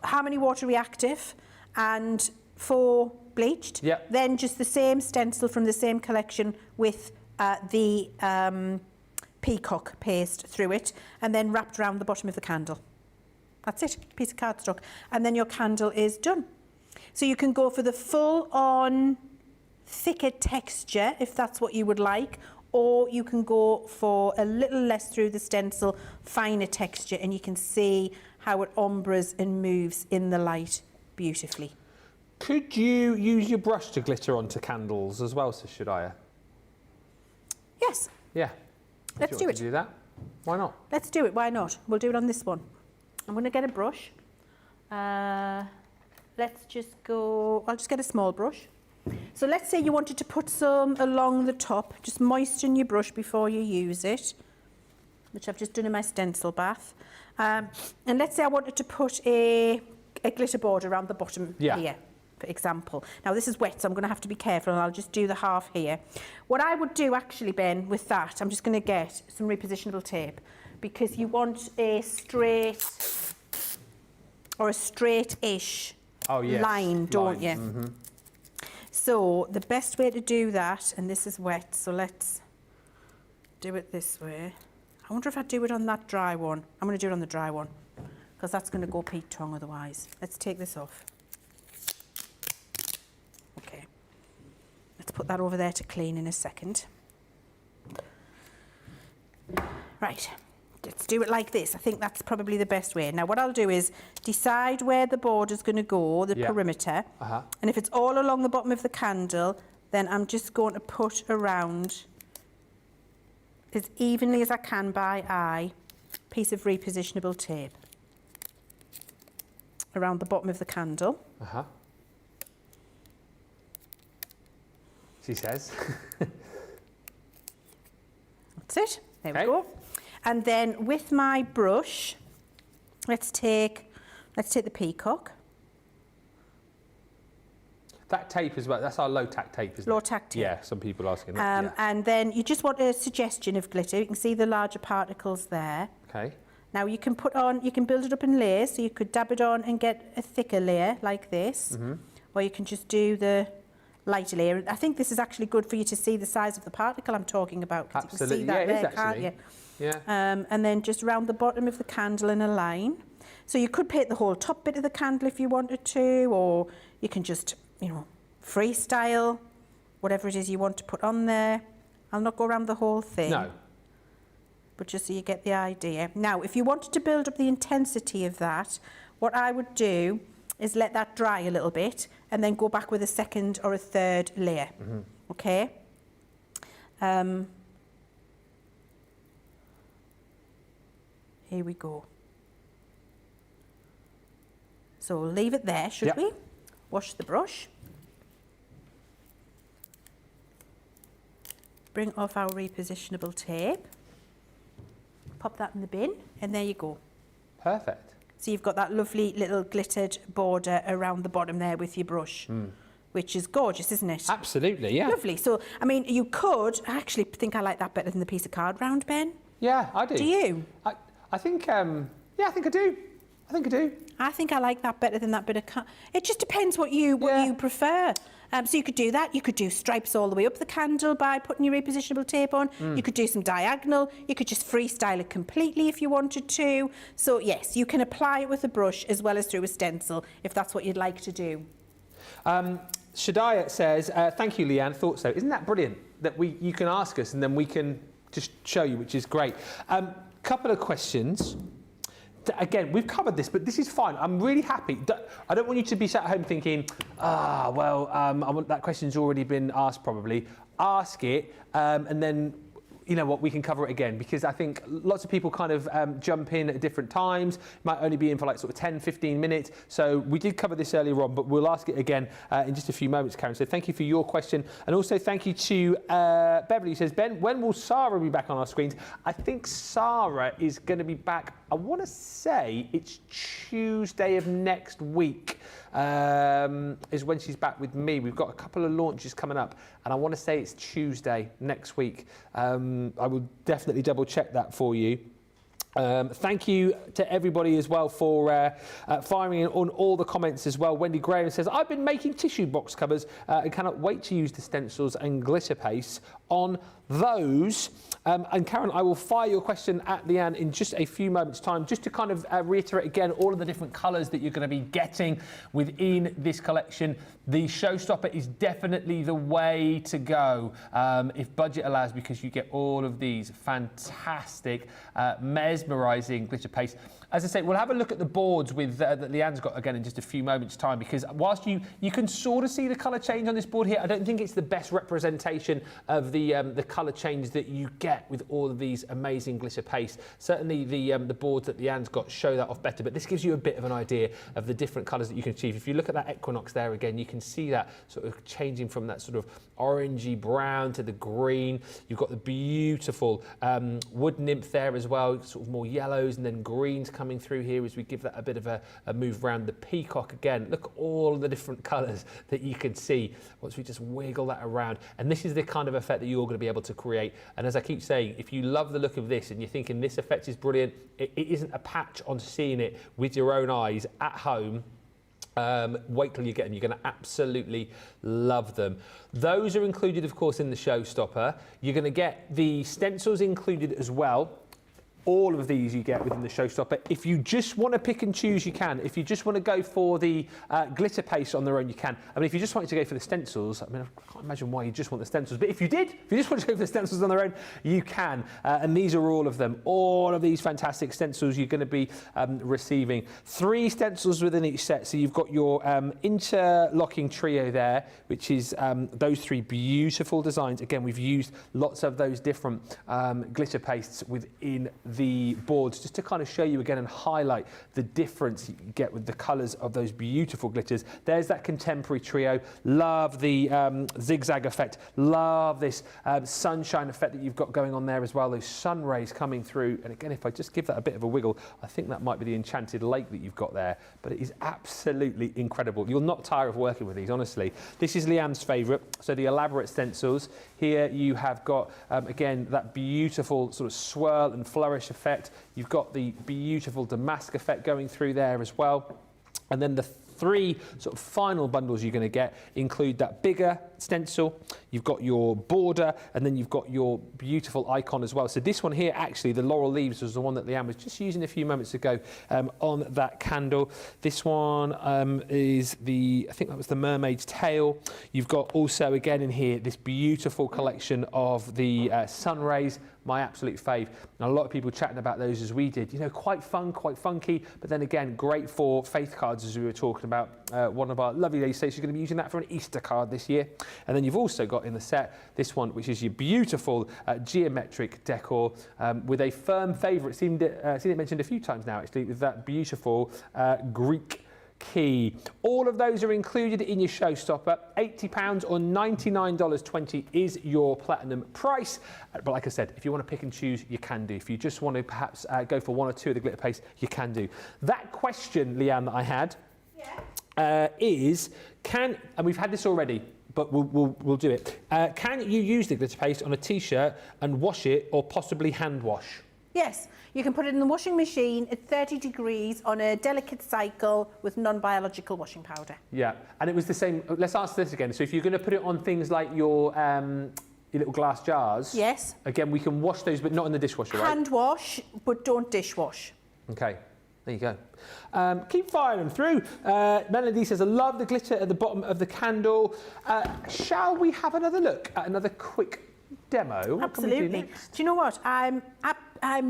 Harmony Water Reactive and 4 bleached. Yep. Then just the same stencil from the same collection with the peacock paste through it, and then wrapped around the bottom of the candle. That's it, piece of cardstock. And then your candle is done. So you can go for the full-on thicker texture if that's what you would like, or you can go for a little less through the stencil, finer texture, and you can see how it ombres and moves in the light beautifully. Could you use your brush to glitter onto candles as well, so should I? Yes. Yeah. Let's do it. Do that? Why not? Let's do it. Why not? We'll do it on this one. I'm going to get a brush. Let's just go... I'll just get a small brush. So let's say you wanted to put some along the top. Just moisten your brush before you use it, which I've just done in my stencil bath. And let's say I wanted to put a glitter border around the bottom here, for example. Now this is wet, so I'm going to have to be careful, and I'll just do the half here. What I would do actually, Ben, with that, I'm just going to get some repositionable tape, because you want a straight or a straight-ish line, don't you? So the best way to do that, and this is wet, so let's do it this way. I wonder if I do it on that dry one. I'm going to do it on the dry one, because that's going to go Pete tongue otherwise. Let's take this off. Okay. Let's put that over there to clean in a second. Right. Let's do it like this. I think that's probably the best way. Now what I'll do is decide where the border's going to go, the perimeter. And if it's all along the bottom of the candle, then I'm just going to put around as evenly as I can by eye, piece of repositionable tape around the bottom of the candle. She says. That's it. There we go. And then with my brush, let's take the peacock. That tape as well, that's our low tack tape, isn't it? Low tack tape. Yeah, some people asking that. And then you just want a suggestion of glitter. You can see the larger particles there. Okay. Now you can build it up in layers, so you could dab it on and get a thicker layer like this. Or you can just do the lighter layer. I think this is actually good for you to see the size of the particle I'm talking about. Absolutely, you can see that yeah, it is there, can't actually. you? Yeah. And then just around the bottom of the candle in a line. So you could paint the whole top bit of the candle if you wanted to, or you can just, you know, freestyle whatever it is you want to put on there. I'll not go around the whole thing. No. But just so you get the idea. Now, if you wanted to build up the intensity of that, what I would do is let that dry a little bit and then go back with a second or a third layer. Okay? Here we go. So we'll leave it there, should we? Wash the brush. Bring off our repositionable tape. Pop that in the bin, and there you go. Perfect. So you've got that lovely little glittered border around the bottom there with your brush, which is gorgeous, isn't it? Absolutely, yeah. Lovely. So, I mean, you could, I actually think I like that better than the piece of card round, Ben. Yeah, I do. Do you? I think, yeah, I think I do. I think I do. I think I like that better than that bit of card. It just depends what you prefer. So you could do that. You could do stripes all the way up the candle by putting your repositionable tape on. You could do some diagonal. You could just freestyle it completely if you wanted to. So yes, you can apply it with a brush as well as through a stencil if that's what you'd like to do. Shadiah says, thank you, Leanne, thought so. Isn't that brilliant that you can ask us and then we can just show you, which is great. Couple of questions. Again, we've covered this, but this is fine. I'm really happy. I don't want you to be sat at home thinking, that question's already been asked probably. Ask it, and then, you know what, we can cover it again, because I think lots of people kind of jump in at different times, might only be in for like sort of 10, 15 minutes. So we did cover this earlier on, but we'll ask it again in just a few moments, Karen. So thank you for your question. And also thank you to Beverly, who says, Ben, when will Sarah be back on our screens? I think Sarah is going to be back, I want to say it's Tuesday of next week. Is when she's back with me. We've got a couple of launches coming up, and I want to say it's Tuesday next week. I will definitely double check that for you. Thank you to everybody as well for firing in on all the comments as well. Wendy Graham says, I've been making tissue box covers and cannot wait to use the stencils and glitter paste on those. And Karen, I will fire your question at Leanne in just a few moments' time, just to kind of reiterate again all of the different colours that you're going to be getting within this collection. The showstopper is definitely the way to go if budget allows, because you get all of these fantastic mesmerising glitter paste. As I say, we'll have a look at the boards with that Leanne's got again in just a few moments' time, because whilst you can sort of see the colour change on this board here, I don't think it's the best representation of the colour change that you get with all of these amazing glitter paste. Certainly the boards that Leanne's got show that off better, but this gives you a bit of an idea of the different colours that you can achieve. If you look at that equinox there again, you can see that sort of changing from that sort of orangey brown to the green. You've got the beautiful wood nymph there as well, sort of more yellows and then greens coming through here as we give that a bit of a move around. The peacock again, look at all of the different colours that you can see once we just wiggle that around. And this is the kind of effect that you're going to be able to create. And as I keep saying, if you love the look of this and you're thinking this effect is brilliant, it isn't a patch on seeing it with your own eyes at home. Wait till you get them. You're going to absolutely love them. Those are included, of course, in the showstopper. You're going to get the stencils included as well. All of these you get within the showstopper. If you just want to pick and choose, you can. If you just want to go for the glitter paste on their own, you can. I mean, if you just wanted to go for the stencils, I mean, I can't imagine why you just want the stencils. But if you just want to go for the stencils on their own, you can. And these are all of them. All of these fantastic stencils you're going to be receiving. 3 stencils within each set. So you've got your interlocking trio there, which is those 3 beautiful designs. Again, we've used lots of those different glitter pastes within the boards, just to kind of show you again and highlight the difference you get with the colours of those beautiful glitters. There's that contemporary trio. Love the zigzag effect. Love this sunshine effect that you've got going on there as well. Those sun rays coming through. And again, if I just give that a bit of a wiggle, I think that might be the enchanted lake that you've got there. But it is absolutely incredible. You'll not tire of working with these, honestly. This is Leanne's favourite. So the elaborate stencils. Here you have got, again, that beautiful sort of swirl and flourish effect. You've got the beautiful damask effect going through there as well. And then the 3 sort of final bundles you're going to get include that bigger stencil, you've got your border, and then you've got your beautiful icon as well. So this one here, actually, the laurel leaves was the one that Leann was just using a few moments ago on that candle. This one is I think that was the mermaid's tail. You've got also, again in here, this beautiful collection of the sun rays, my absolute fave. And a lot of people chatting about those as we did. You know, quite fun, quite funky, but then again, great for faith cards as we were talking about. One of our lovely ladies says she's going to be using that for an Easter card this year. And then you've also got in the set this one, which is your beautiful geometric decor with a firm favourite. Seen it mentioned a few times now, actually, with that beautiful Greek key. All of those are included in your showstopper. £80 or $99.20 is your platinum price. But like I said, if you want to pick and choose, you can do. If you just want to perhaps go for 1 or 2 of the glitter paste, you can do. That question, Leann, that I had is, and we've had this already, but we'll do it. Can you use the glitter paste on a t-shirt and wash it, or possibly hand wash? Yes, you can put it in the washing machine at 30 degrees on a delicate cycle with non-biological washing powder. Yeah, and it was the same. Let's ask this again. So if you're going to put it on things like your little glass jars, yes, again, we can wash those, but not in the dishwasher, right? Hand wash, but don't dishwash. Okay. There you go. Keep firing them through. Melody says, I love the glitter at the bottom of the candle. Shall we have another look at another quick demo? Absolutely. Do you know what? I'm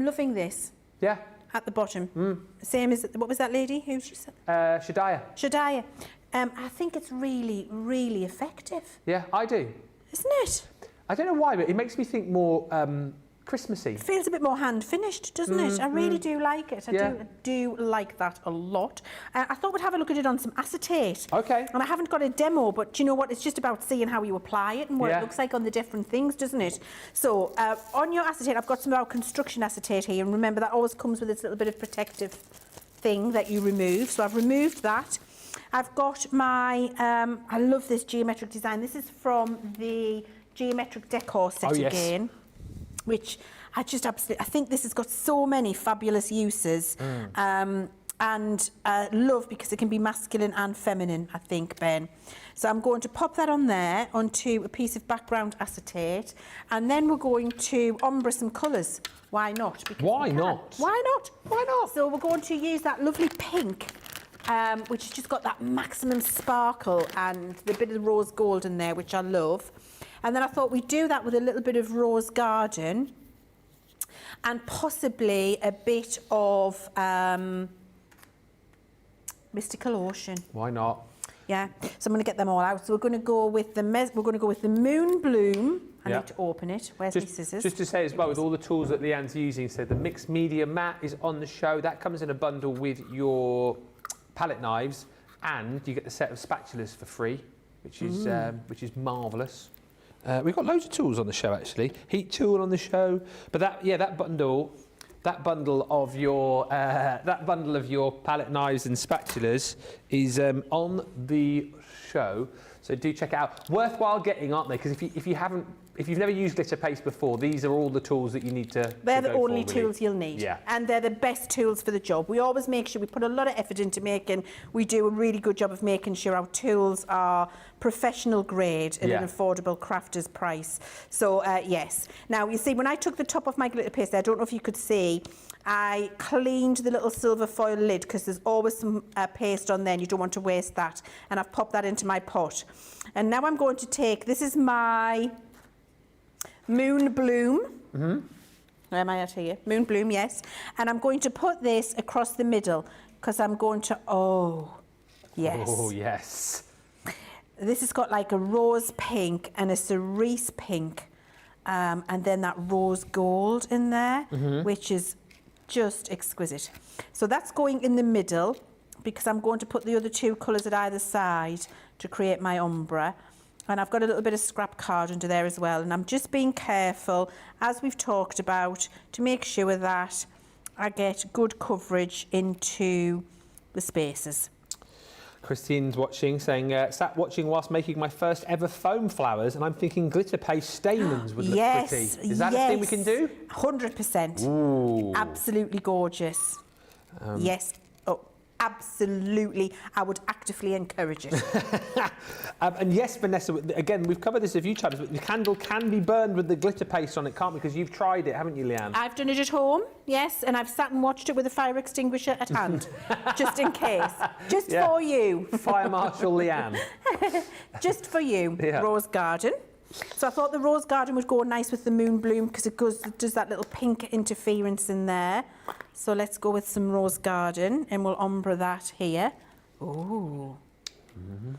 loving this. Yeah. At the bottom. Same as, what was that lady? Who she said? Shadiah. Shadiah. I think it's really, really effective. Yeah, I do. Isn't it? I don't know why, but it makes me think more Christmassy. It feels a bit more hand finished, doesn't it? I really do like it. I do like that a lot. I thought we'd have a look at it on some acetate. Okay. And I haven't got a demo, but do you know what? It's just about seeing how you apply it and what it looks like on the different things, doesn't it? So on your acetate, I've got some of our construction acetate here, and remember that always comes with its little bit of protective thing that you remove. So I've removed that. I've got my, I love this geometric design. This is from the geometric decor set again. Which I just absolutely, I think this has got so many fabulous uses and love, because it can be masculine and feminine, I think, Ben. So I'm going to pop that on there onto a piece of background acetate, and then we're going to ombre some colours. Why not? Because Why not? Why not? Why not? So we're going to use that lovely pink, which has just got that maximum sparkle and the bit of rose gold in there, which I love. And then I thought we'd do that with a little bit of Rose Garden and possibly a bit of Mystical Ocean. Why not? Yeah. So I'm going to get them all out. So we're going to go with the Moon Bloom. I need to open it. Where's my scissors? Just to say as well, with all the tools that Leann's using, so the mixed media mat is on the show. That comes in a bundle with your palette knives, and you get the set of spatulas for free, which is marvellous. We've got loads of tools on the show, actually. Heat tool on the show, but that bundle of your palette knives and spatulas is on the show. So do check it out. Worthwhile getting, aren't they? Because if you've never used glitter paste before, these are all the tools that you need to. They're the only tools you'll need. Yeah. And they're the best tools for the job. We always make sure we put a lot of effort into making. We do a really good job of making sure our tools are professional grade at an affordable crafter's price. So yes. Now you see, when I took the top off my glitter paste, I don't know if you could see, I cleaned the little silver foil lid because there's always some paste on there and you don't want to waste that. And I've popped that into my pot. And now I'm going to take, this is my Moon Bloom. Where am I at here? Moon Bloom, yes. And I'm going to put this across the middle because I'm going to, yes. Oh, yes. This has got like a rose pink and a cerise pink, and then that rose gold in there, which is just exquisite. So that's going in the middle because I'm going to put the other two colours at either side to create my ombre. And I've got a little bit of scrap card under there as well. And I'm just being careful, as we've talked about, to make sure that I get good coverage into the spaces. Christine's watching, saying, sat watching whilst making my first ever foam flowers, and I'm thinking glitter paste stamens would look pretty. Is that a thing we can do? 100%. Ooh. Absolutely gorgeous. Yes. Oh, absolutely, I would actively encourage it. And yes, Vanessa, again, we've covered this a few times, but the candle can be burned with the glitter paste on it, can't we? Because you've tried it, haven't you, Leanne? I've done it at home, yes, and I've sat and watched it with a fire extinguisher at hand, just in case. Just for you. Fire Marshal Leanne. Just for you, Rose Garden. So I thought the Rose Garden would go nice with the Moon Bloom because it does that little pink interference in there. So let's go with some Rose Garden and we'll ombre that here. Ooh.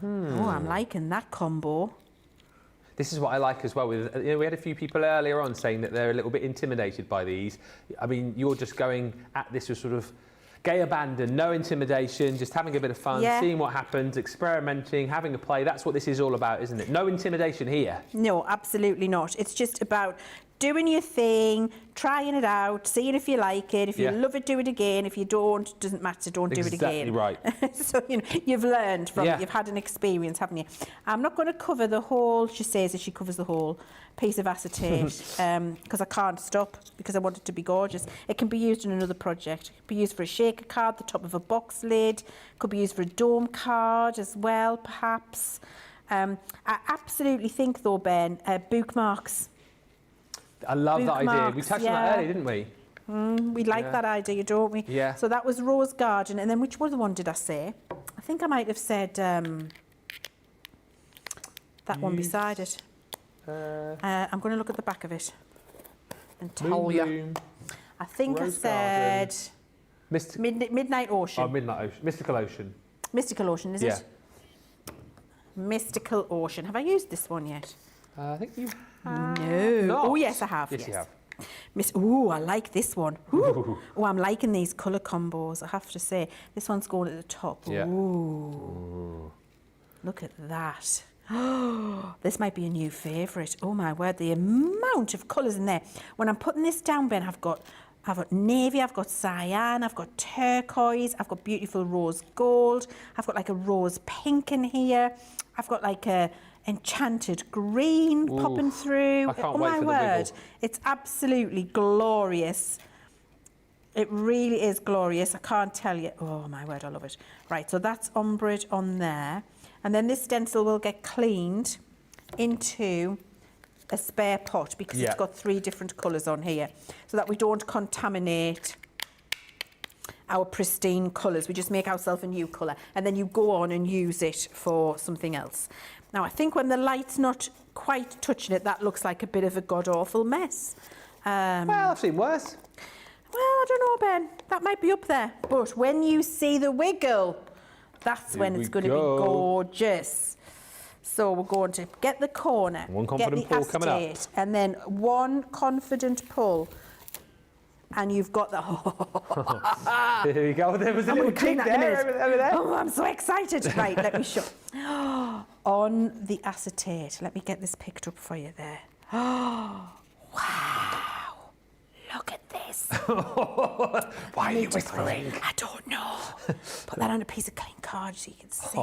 Oh, I'm liking that combo. This is what I like as well. With, you know, we had a few people earlier on saying that they're a little bit intimidated by these. I mean, you're just going at this with sort of gay abandon, no intimidation, just having a bit of fun, seeing what happens, experimenting, having a play. That's what this is all about, isn't it? No intimidation here. No, absolutely not. It's just about doing your thing, trying it out, seeing if you like it. If you love it, do it again. If you don't, doesn't matter, don't do it again. Exactly right. So, you know, you've learned from it. You've had an experience, haven't you? I'm not going to cover the whole, she says that she covers the whole piece of acetate because I can't stop because I want it to be gorgeous. It can be used in another project. It can be used for a shaker card, the top of a box lid. Could be used for a dome card as well, perhaps. I absolutely think, though, Ben, bookmarks. I love that idea. We touched on that earlier, didn't we? We like that idea, don't we? Yeah. So that was Rose Garden. And then which other one did I say? I think I might have said that one beside it. I'm going to look at the back of it and tell you. I think Rose I said Midnight Ocean. Oh, Midnight Ocean. Mystical Ocean. Mystical Ocean, is it? Mystical Ocean. Have I used this one yet? I think you No. not. Oh, yes, I have. Yes, you have. Ooh, I like this one. Ooh. Oh, I'm liking these colour combos, I have to say. This one's going at the top. Yeah. Ooh. Look at that. Oh, this might be a new favourite. Oh, my word, the amount of colours in there. When I'm putting this down, Ben, I've got navy, I've got cyan, I've got turquoise, I've got beautiful rose gold, I've got like a rose pink in here, I've got like a enchanted green popping through. I can't oh wait my for the word, wiggle. it's absolutely glorious. It really is glorious. I can't tell you. Oh my word, I love it. Right, so that's ombre on there. And then this stencil will get cleaned into a spare pot because it's got 3 different colours on here so that we don't contaminate our pristine colours. We just make ourselves a new colour and then you go on and use it for something else. Now, I think when the light's not quite touching it, that looks like a bit of a god-awful mess. Well, I've seen worse. Well, I don't know, Ben. That might be up there. But when you see the wiggle, that's when it's going to be gorgeous. So we're going to get the corner, One confident pull coming up. and then one confident pull. And you've got the... Here we go. There was a I'm little gonna clean jig that in a there, minute. over there. Oh, I'm so excited. Right, let me show. On the acetate. Let me get this picked up for you there. Wow. Look at this. Why are you whispering? I don't know. Put that on a piece of clean card so you can see.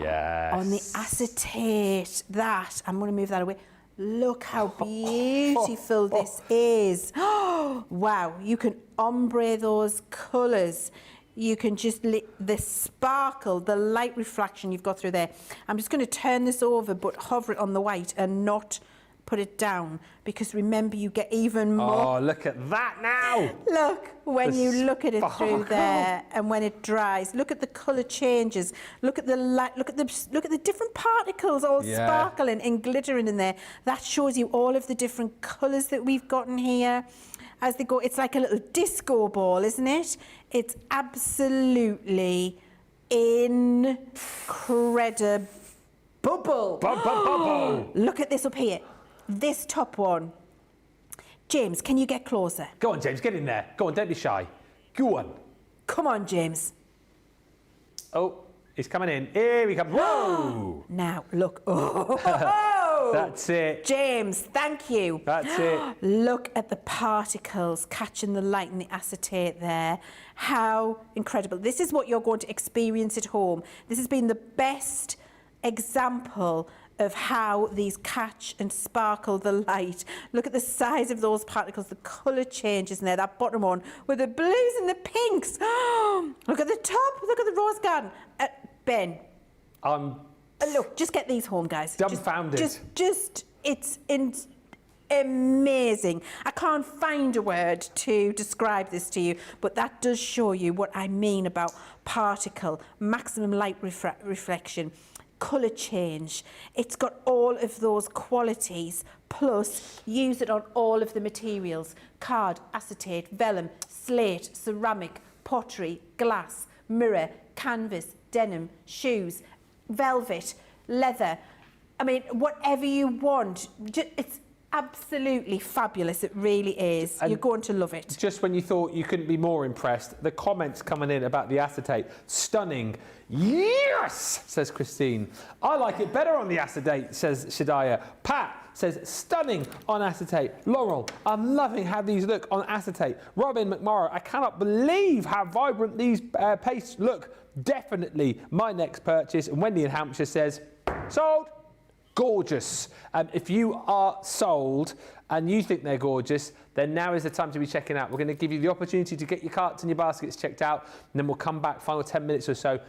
Yes. On the acetate. That. I'm going to move that away. Look how beautiful this is. Wow. You can ombre those colours. You can just the sparkle, the light reflection you've got through there. I'm just going to turn this over but hover it on the white and not put it down because remember you get even more. Oh, look at that now. Look, when The you look at it through sparkle. there and when it dries, look at the colour changes. Look at the light, look at the different particles all sparkling and glittering in there. That shows you all of the different colours that we've got in here. As they go, it's like a little disco ball, isn't it? It's absolutely incredible. Bubble. Look at this up here. This top one. James, can you get closer? Go on, James, get in there. Go on, don't be shy. Go on. Come on, James. Oh, he's coming in. Here he comes. Whoa! Now, look. Oh, That's it. James, thank you. That's it. Look at the particles catching the light in the acetate there. How incredible. This is what you're going to experience at home. This has been the best example of how these catch and sparkle the light. Look at the size of those particles, the colour changes in there, that bottom one with the blues and the pinks. Look at the top, look at the rose garden. Ben. Look, just get these home, guys. Dumbfounded. It's amazing. I can't find a word to describe this to you, but that does show you what I mean about particle, maximum light reflection, colour change. It's got all of those qualities, plus use it on all of the materials: card, acetate, vellum, slate, ceramic, pottery, glass, mirror, canvas, denim, shoes, velvet, leather. I mean, whatever you want. It's absolutely fabulous. It really is. And you're going to love it. Just when you thought you couldn't be more impressed, the comments coming in about the acetate, stunning. Yes, says Christine. I like it better on the acetate, says Shadaya. Pat says stunning on acetate. Laurel, I'm loving how these look on acetate. Robin McMorrow, I cannot believe how vibrant these pastes look. Definitely my next purchase. And Wendy in Hampshire says, sold. Gorgeous. If you are sold and you think they're gorgeous, then now is the time to be checking out. We're going to give you the opportunity to get your carts and your baskets checked out, and then we'll come back final 10 minutes or so.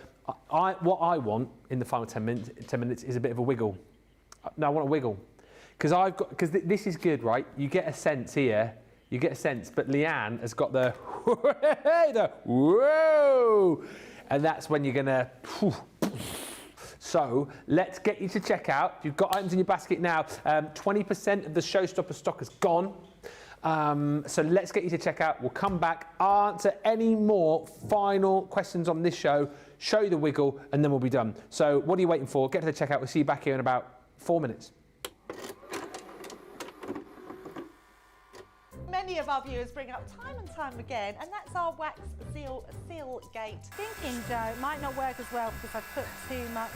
What I want in the final 10 minutes is a bit of a wiggle. No, I want a wiggle. Because this is good, right? You get a sense here. You get a sense, but Leanne has got the whoa, and that's when you're going to... So let's get you to check out. If you've got items in your basket now, 20% of the showstopper stock is gone. So let's get you to check out. We'll come back, answer any more final questions on this show, show you the wiggle, and then we'll be done. So what are you waiting for? Get to the checkout. We'll see you back here in about 4 minutes. Many of our viewers bring up time and time again, and that's our wax seal gate. Thinking, Joe, it might not work as well because I've put too much.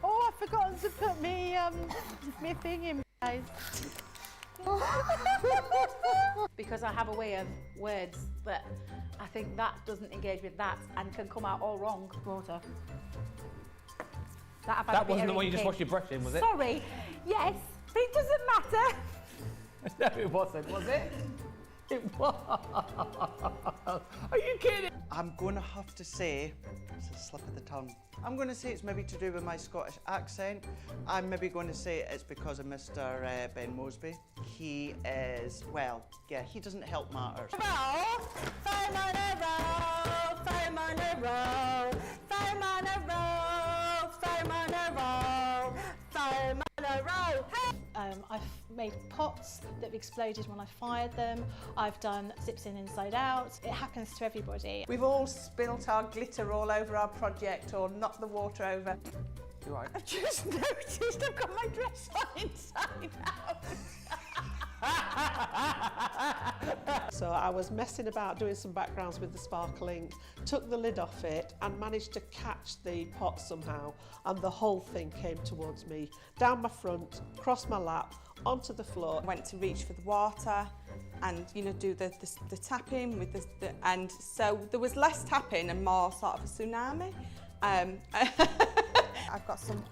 Oh, I've forgotten to put me thing in place. Because I have a way of words that I think that doesn't engage with that and can come out all wrong. Water. That wasn't the one you just washed your brush in, was it? Sorry. Yes, but it doesn't matter. No, it wasn't, was it? It was. Are you kidding? I'm going to have to say, it's a slip of the tongue. I'm going to say it's maybe to do with my Scottish accent. I'm maybe going to say it's because of Mr. Ben Moseby. He is, well, yeah, he doesn't help matters. I've made pots that have exploded when I fired them. I've done zips in inside out. It happens to everybody. We've all spilt our glitter all over our project or knocked the water over. You're right. I've just noticed I've got my dress on inside out. So I was messing about doing some backgrounds with the sparkling, took the lid off it and managed to catch the pot somehow, and the whole thing came towards me, down my front, across my lap, onto the floor. I went to reach for the water and, you know, do the tapping with the and so there was less tapping and more sort of a tsunami. I've got some...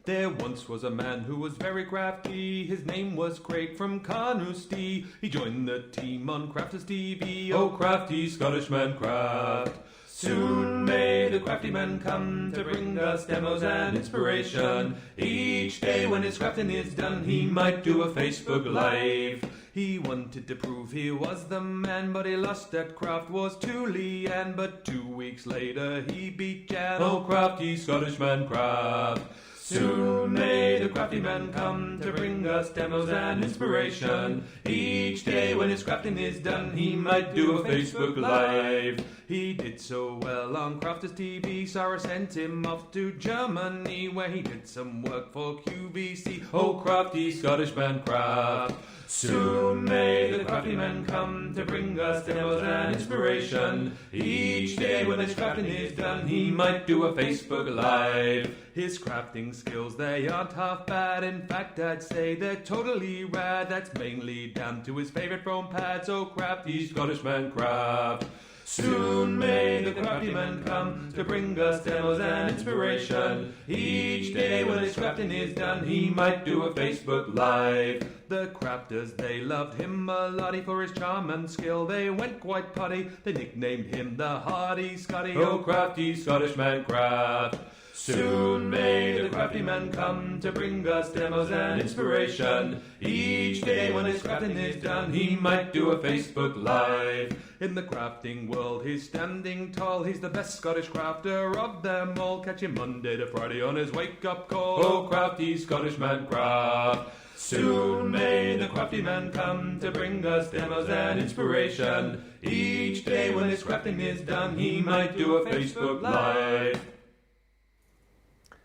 There once was a man who was very crafty. His name was Craig from Carnoustie. He joined the team on Crafters TV. Oh, crafty Scottish man craft. Soon may the crafty man come to bring us demos and inspiration. Each day when his crafting is done, he might do a Facebook Live. He wanted to prove he was the man, but he lost at Craft Wars to Leanne. But 2 weeks later he beat Jan. Oh, crafty Scottish man craft. Soon may the crafty man come to bring us demos and inspiration. Each day when his crafting is done, he might do a Facebook Live. He did so well on Crafters TV. Sarah sent him off to Germany, where he did some work for QVC. Oh, crafty Scottish man, craft. Soon may the crafty man come to bring us demos and inspiration. Each day when his crafting is done, he might do a Facebook Live. His crafting skills, they aren't half bad. In fact, I'd say they're totally rad. That's mainly down to his favourite foam pads. Oh, crafty Scottish man, craft. Soon may the crafty man come to bring us demos and inspiration. Each day when his crafting is done, he might do a Facebook Live. The crafters, they loved him a lottie for his charm and skill. They went quite potty, they nicknamed him the Hardy Scotty. Oh, crafty Scottish man, craft. Soon may the crafty man come to bring us demos and inspiration. Each day when his crafting is done, he might do a Facebook Live. In the crafting world, he's standing tall. He's the best Scottish crafter of them all. Catch him Monday to Friday on his wake-up call. Oh, crafty Scottish man, craft. Soon may the crafty man come to bring us demos and inspiration. Each day when his crafting is done, he might do a Facebook Live.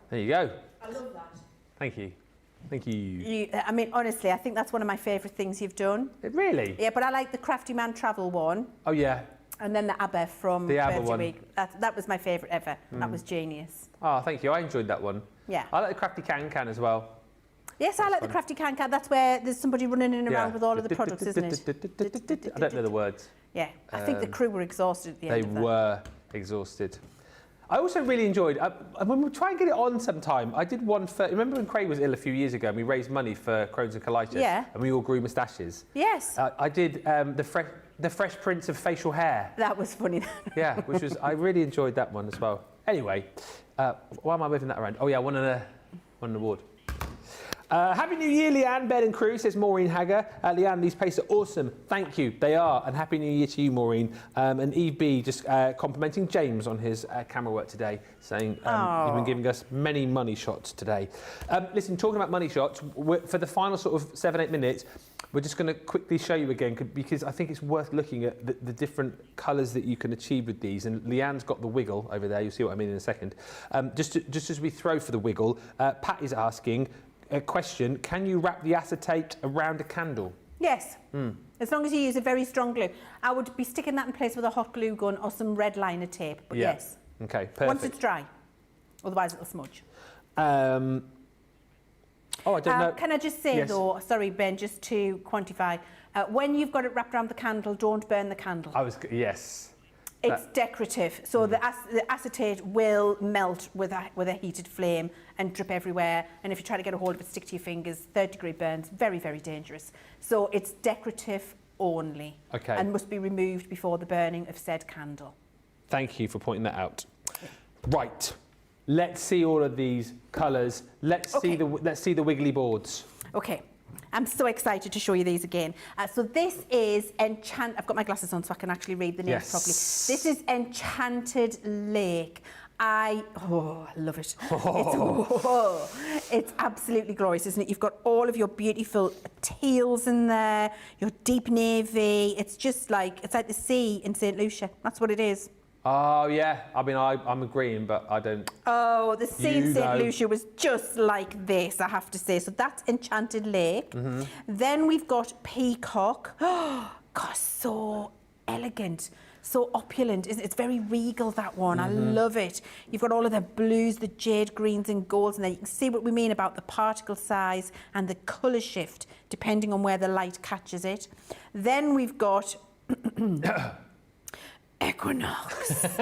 There you go. I love that. Thank you. Thank you. I mean, honestly, I think that's one of my favourite things you've done. Really? Yeah, but I like the Crafty Man Travel one. Oh, yeah. And then the ABBA from The ABBA Birthday one. Week. That was my favourite ever. That was genius. Oh, thank you. I enjoyed that one. Yeah. I like the Crafty Can as well. Yes, I like the Crafty Can. That's where there's somebody running in and around with all of the products, isn't it? I don't know the words. Yeah. I think the crew were exhausted at the end of that. They were exhausted. I also really enjoyed, when we try and get it on sometime, I did one for, remember when Craig was ill a few years ago and we raised money for Crohn's and colitis? Yeah. And we all grew moustaches? Yes. I did the Fresh Prince of Facial Hair. That was funny. Yeah, which was, I really enjoyed that one as well. Anyway, why am I moving that around? Oh yeah, I won an award. Happy New Year, Leanne, Ben and crew, says Maureen Hagger. Leanne, these pastes are awesome. Thank you, they are. And Happy New Year to you, Maureen. And Eve B just complimenting James on his camera work today, saying you've been giving us many money shots today. Listen, talking about money shots, for the final sort of 7-8 minutes, we're just going to quickly show you again, because I think it's worth looking at the different colours that you can achieve with these. And Leanne's got the wiggle over there. You'll see what I mean in a second. Just as we throw for the wiggle, Pat is asking, a question, can you wrap the acetate around a candle? Yes, as long as you use a very strong glue. I would be sticking that in place with a hot glue gun or some red liner tape, but yes. Okay, perfect. Once it's dry, otherwise it'll smudge. Oh, I don't know. Can I just say though, sorry Ben, just to quantify, when you've got it wrapped around the candle, don't burn the candle. Yes. It's decorative, so the acetate will melt with a heated flame and drip everywhere. And if you try to get a hold of it, stick to your fingers. 3rd-degree burns, very, very dangerous. So it's decorative only, and must be removed before the burning of said candle. Thank you for pointing that out. Right, let's see all of these colours. Let's see the wiggly boards. Okay. I'm so excited to show you these again. So this is I've got my glasses on so I can actually read the names properly. This is Enchanted Lake. I love it. It's absolutely glorious, isn't it? You've got all of your beautiful teals in there, your deep navy. It's just like, it's like the sea in St. Lucia. That's what it is. Oh, yeah. I mean, I'm agreeing, but I don't... Oh, the sea in St. Lucia was just like this, I have to say. So that's Enchanted Lake. Then we've got Peacock. Oh, gosh, so elegant, so opulent. It's very regal, that one. I love it. You've got all of the blues, the jade greens and golds, and then you can see what we mean about the particle size and the colour shift, depending on where the light catches it. Then we've got... Equinox.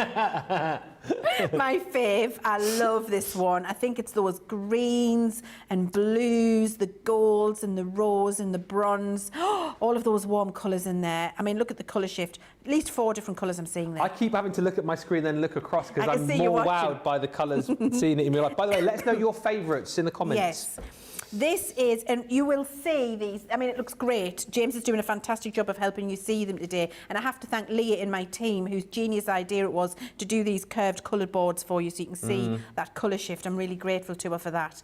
My fave. I love this one. I think it's those greens and blues, the golds and the rose and the bronze. All of those warm colours in there. I mean, look at the colour shift. At least 4 different colours I'm seeing there. I keep having to look at my screen and then look across because I'm more wowed by the colours, seeing it in real life. By the way, let us know your favourites in the comments. Yes. This is, and you will see these, I mean, it looks great. James is doing a fantastic job of helping you see them today. And I have to thank Leah in my team, whose genius idea it was to do these curved coloured boards for you so you can see that colour shift. I'm really grateful to her for that.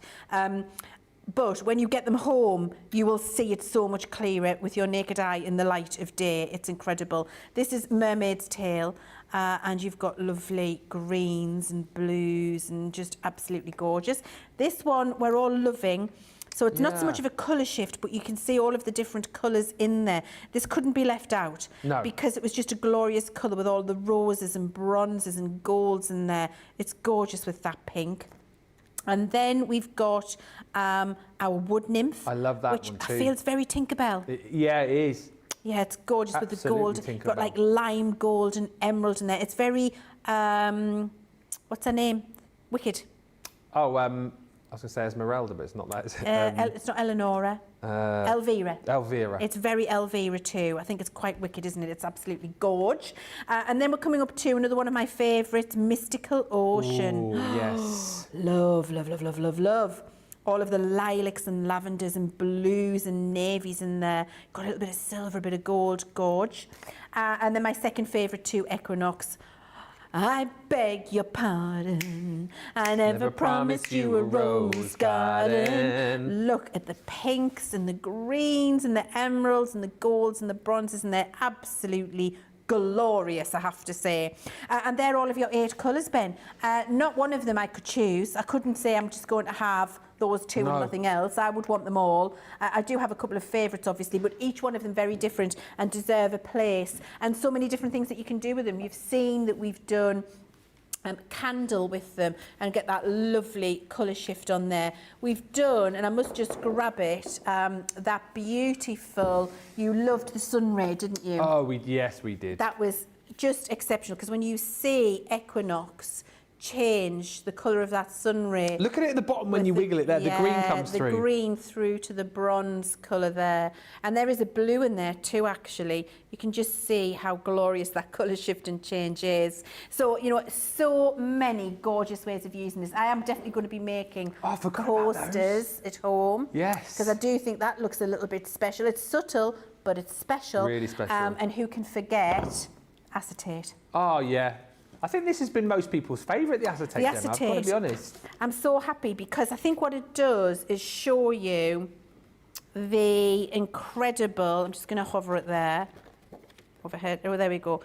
But when you get them home, you will see it so much clearer with your naked eye in the light of day. It's incredible. This is Mermaid's Tail. and you've got lovely greens and blues and just absolutely gorgeous. This one we're all loving. So it's not so much of a colour shift, but you can see all of the different colours in there. This couldn't be left out because it was just a glorious colour with all the roses and bronzes and golds in there. It's gorgeous with that pink. And then we've got our wood nymph. I love that one too. Which I feel is very Tinkerbell. Yeah, it is. Yeah, it's gorgeous with the gold. You've got like lime gold and emerald in there. It's very, what's her name? Wicked. Oh, I was going to say Esmeralda, but it's not that, is it? It's not Eleonora. Elvira. Elvira. It's very Elvira too. I think it's quite wicked, isn't it? It's absolutely gorge. And then we're coming up to another one of my favourites, Mystical Ocean. Ooh, yes. Love, love, love, love, love, love. All of the lilacs and lavenders and blues and navies in there. Got a little bit of silver, a bit of gold, gorge. And then my second favourite too, Equinox. I beg your pardon, I never promised you a rose garden. Look at the pinks and the greens and the emeralds and the golds and the bronzes, and they're absolutely glorious, I have to say. And they're all of your 8 colours, Ben. Not one of them I could choose. I couldn't say I'm just going to have those 2 and nothing else. I would want them all. I do have a couple of favourites, obviously, but each one of them very different and deserve a place. And so many different things that you can do with them. You've seen that we've done candle with them and get that lovely colour shift on there. We've done, and I must just grab it, that beautiful, you loved the sun ray, didn't you? Oh, yes, we did. That was just exceptional, because when you see Equinox change the colour of that sun ray. Look at it at the bottom when you wiggle it there, the green comes through. The green through to the bronze colour there. And there is a blue in there too, actually. You can just see how glorious that colour shift and change is. So, you know, so many gorgeous ways of using this. I am definitely going to be making coasters at home. Yes. Because I do think that looks a little bit special. It's subtle, but it's special. Really special. And who can forget acetate? Oh, yeah. I think this has been most people's favourite, the acetate. The acetate. I've got to be honest. I'm so happy because I think what it does is show you the incredible, I'm just going to hover it there, overhead, oh, there we go.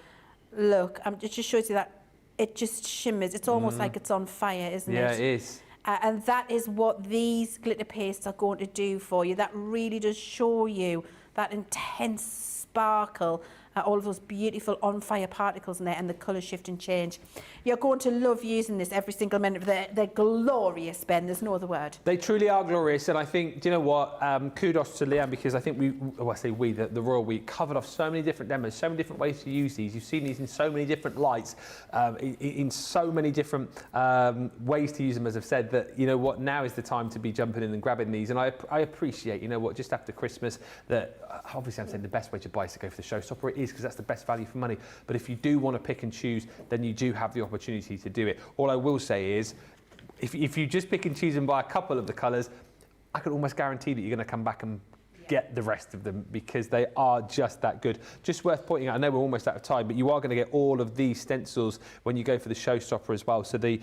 Look, it just shows you that it just shimmers. It's almost like it's on fire, isn't it? Yeah, it is. And that is what these glitter pastes are going to do for you. That really does show you that intense sparkle, all of those beautiful on-fire particles in there, and the colour shift and change. You're going to love using this every single minute. They're glorious, Ben. There's no other word. They truly are glorious, and I think, do you know what? Kudos to Leann, because I think the Royal We covered off so many different demos, so many different ways to use these. You've seen these in so many different lights, in so many different ways to use them, as I've said, that, you know what, now is the time to be jumping in and grabbing these. And I appreciate, you know what, just after Christmas, that obviously I'm saying the best way to buy is to go for the showstopper. It is, because that's the best value for money. But if you do want to pick and choose, then you do have the opportunity to do it. All I will say is, if you just pick and choose and buy a couple of the colours, I can almost guarantee that you're going to come back and get the rest of them, because they are just that good. Just worth pointing out, I know we're almost out of time, but you are going to get all of these stencils when you go for the showstopper as well. So the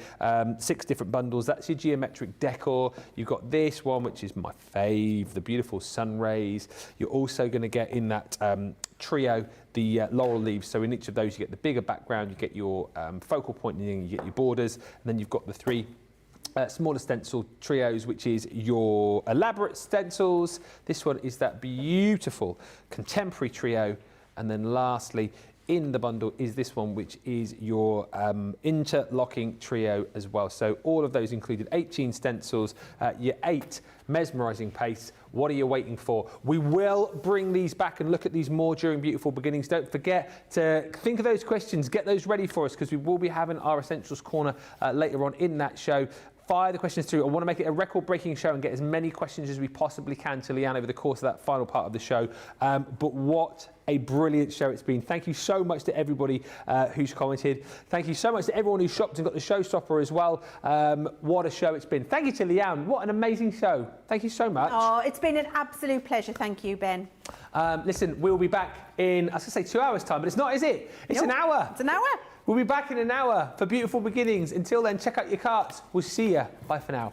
6 different bundles, that's your geometric decor. You've got this one, which is my fave, the beautiful sun rays. You're also going to get in that trio the laurel leaves. So in each of those you get the bigger background, you get your focal point, and you get your borders, and then you've got the 3 smaller stencil trios, which is your elaborate stencils. This one is that beautiful contemporary trio, and then lastly in the bundle is this one, which is your interlocking trio as well. So all of those included 18 stencils, your 8 mesmerising pastes. What are you waiting for? We will bring these back and look at these more during Beautiful Beginnings. Don't forget to think of those questions, get those ready for us, because we will be having our Essentials Corner later on in that show. Fire the questions through. I want to make it a record-breaking show and get as many questions as we possibly can to Leann over the course of that final part of the show. But what a brilliant show it's been. Thank you so much to everybody who's commented. Thank you so much to everyone who shopped and got the showstopper as well. What a show it's been. Thank you to Leann. What an amazing show. Thank you so much. Oh, it's been an absolute pleasure. Thank you, Ben. Listen, we'll be back in, I was going to say 2 hours' time, but it's not, is it? It's an hour. It's an hour. We'll be back in an hour for Beautiful Beginnings. Until then, check out your carts. We'll see you. Bye for now.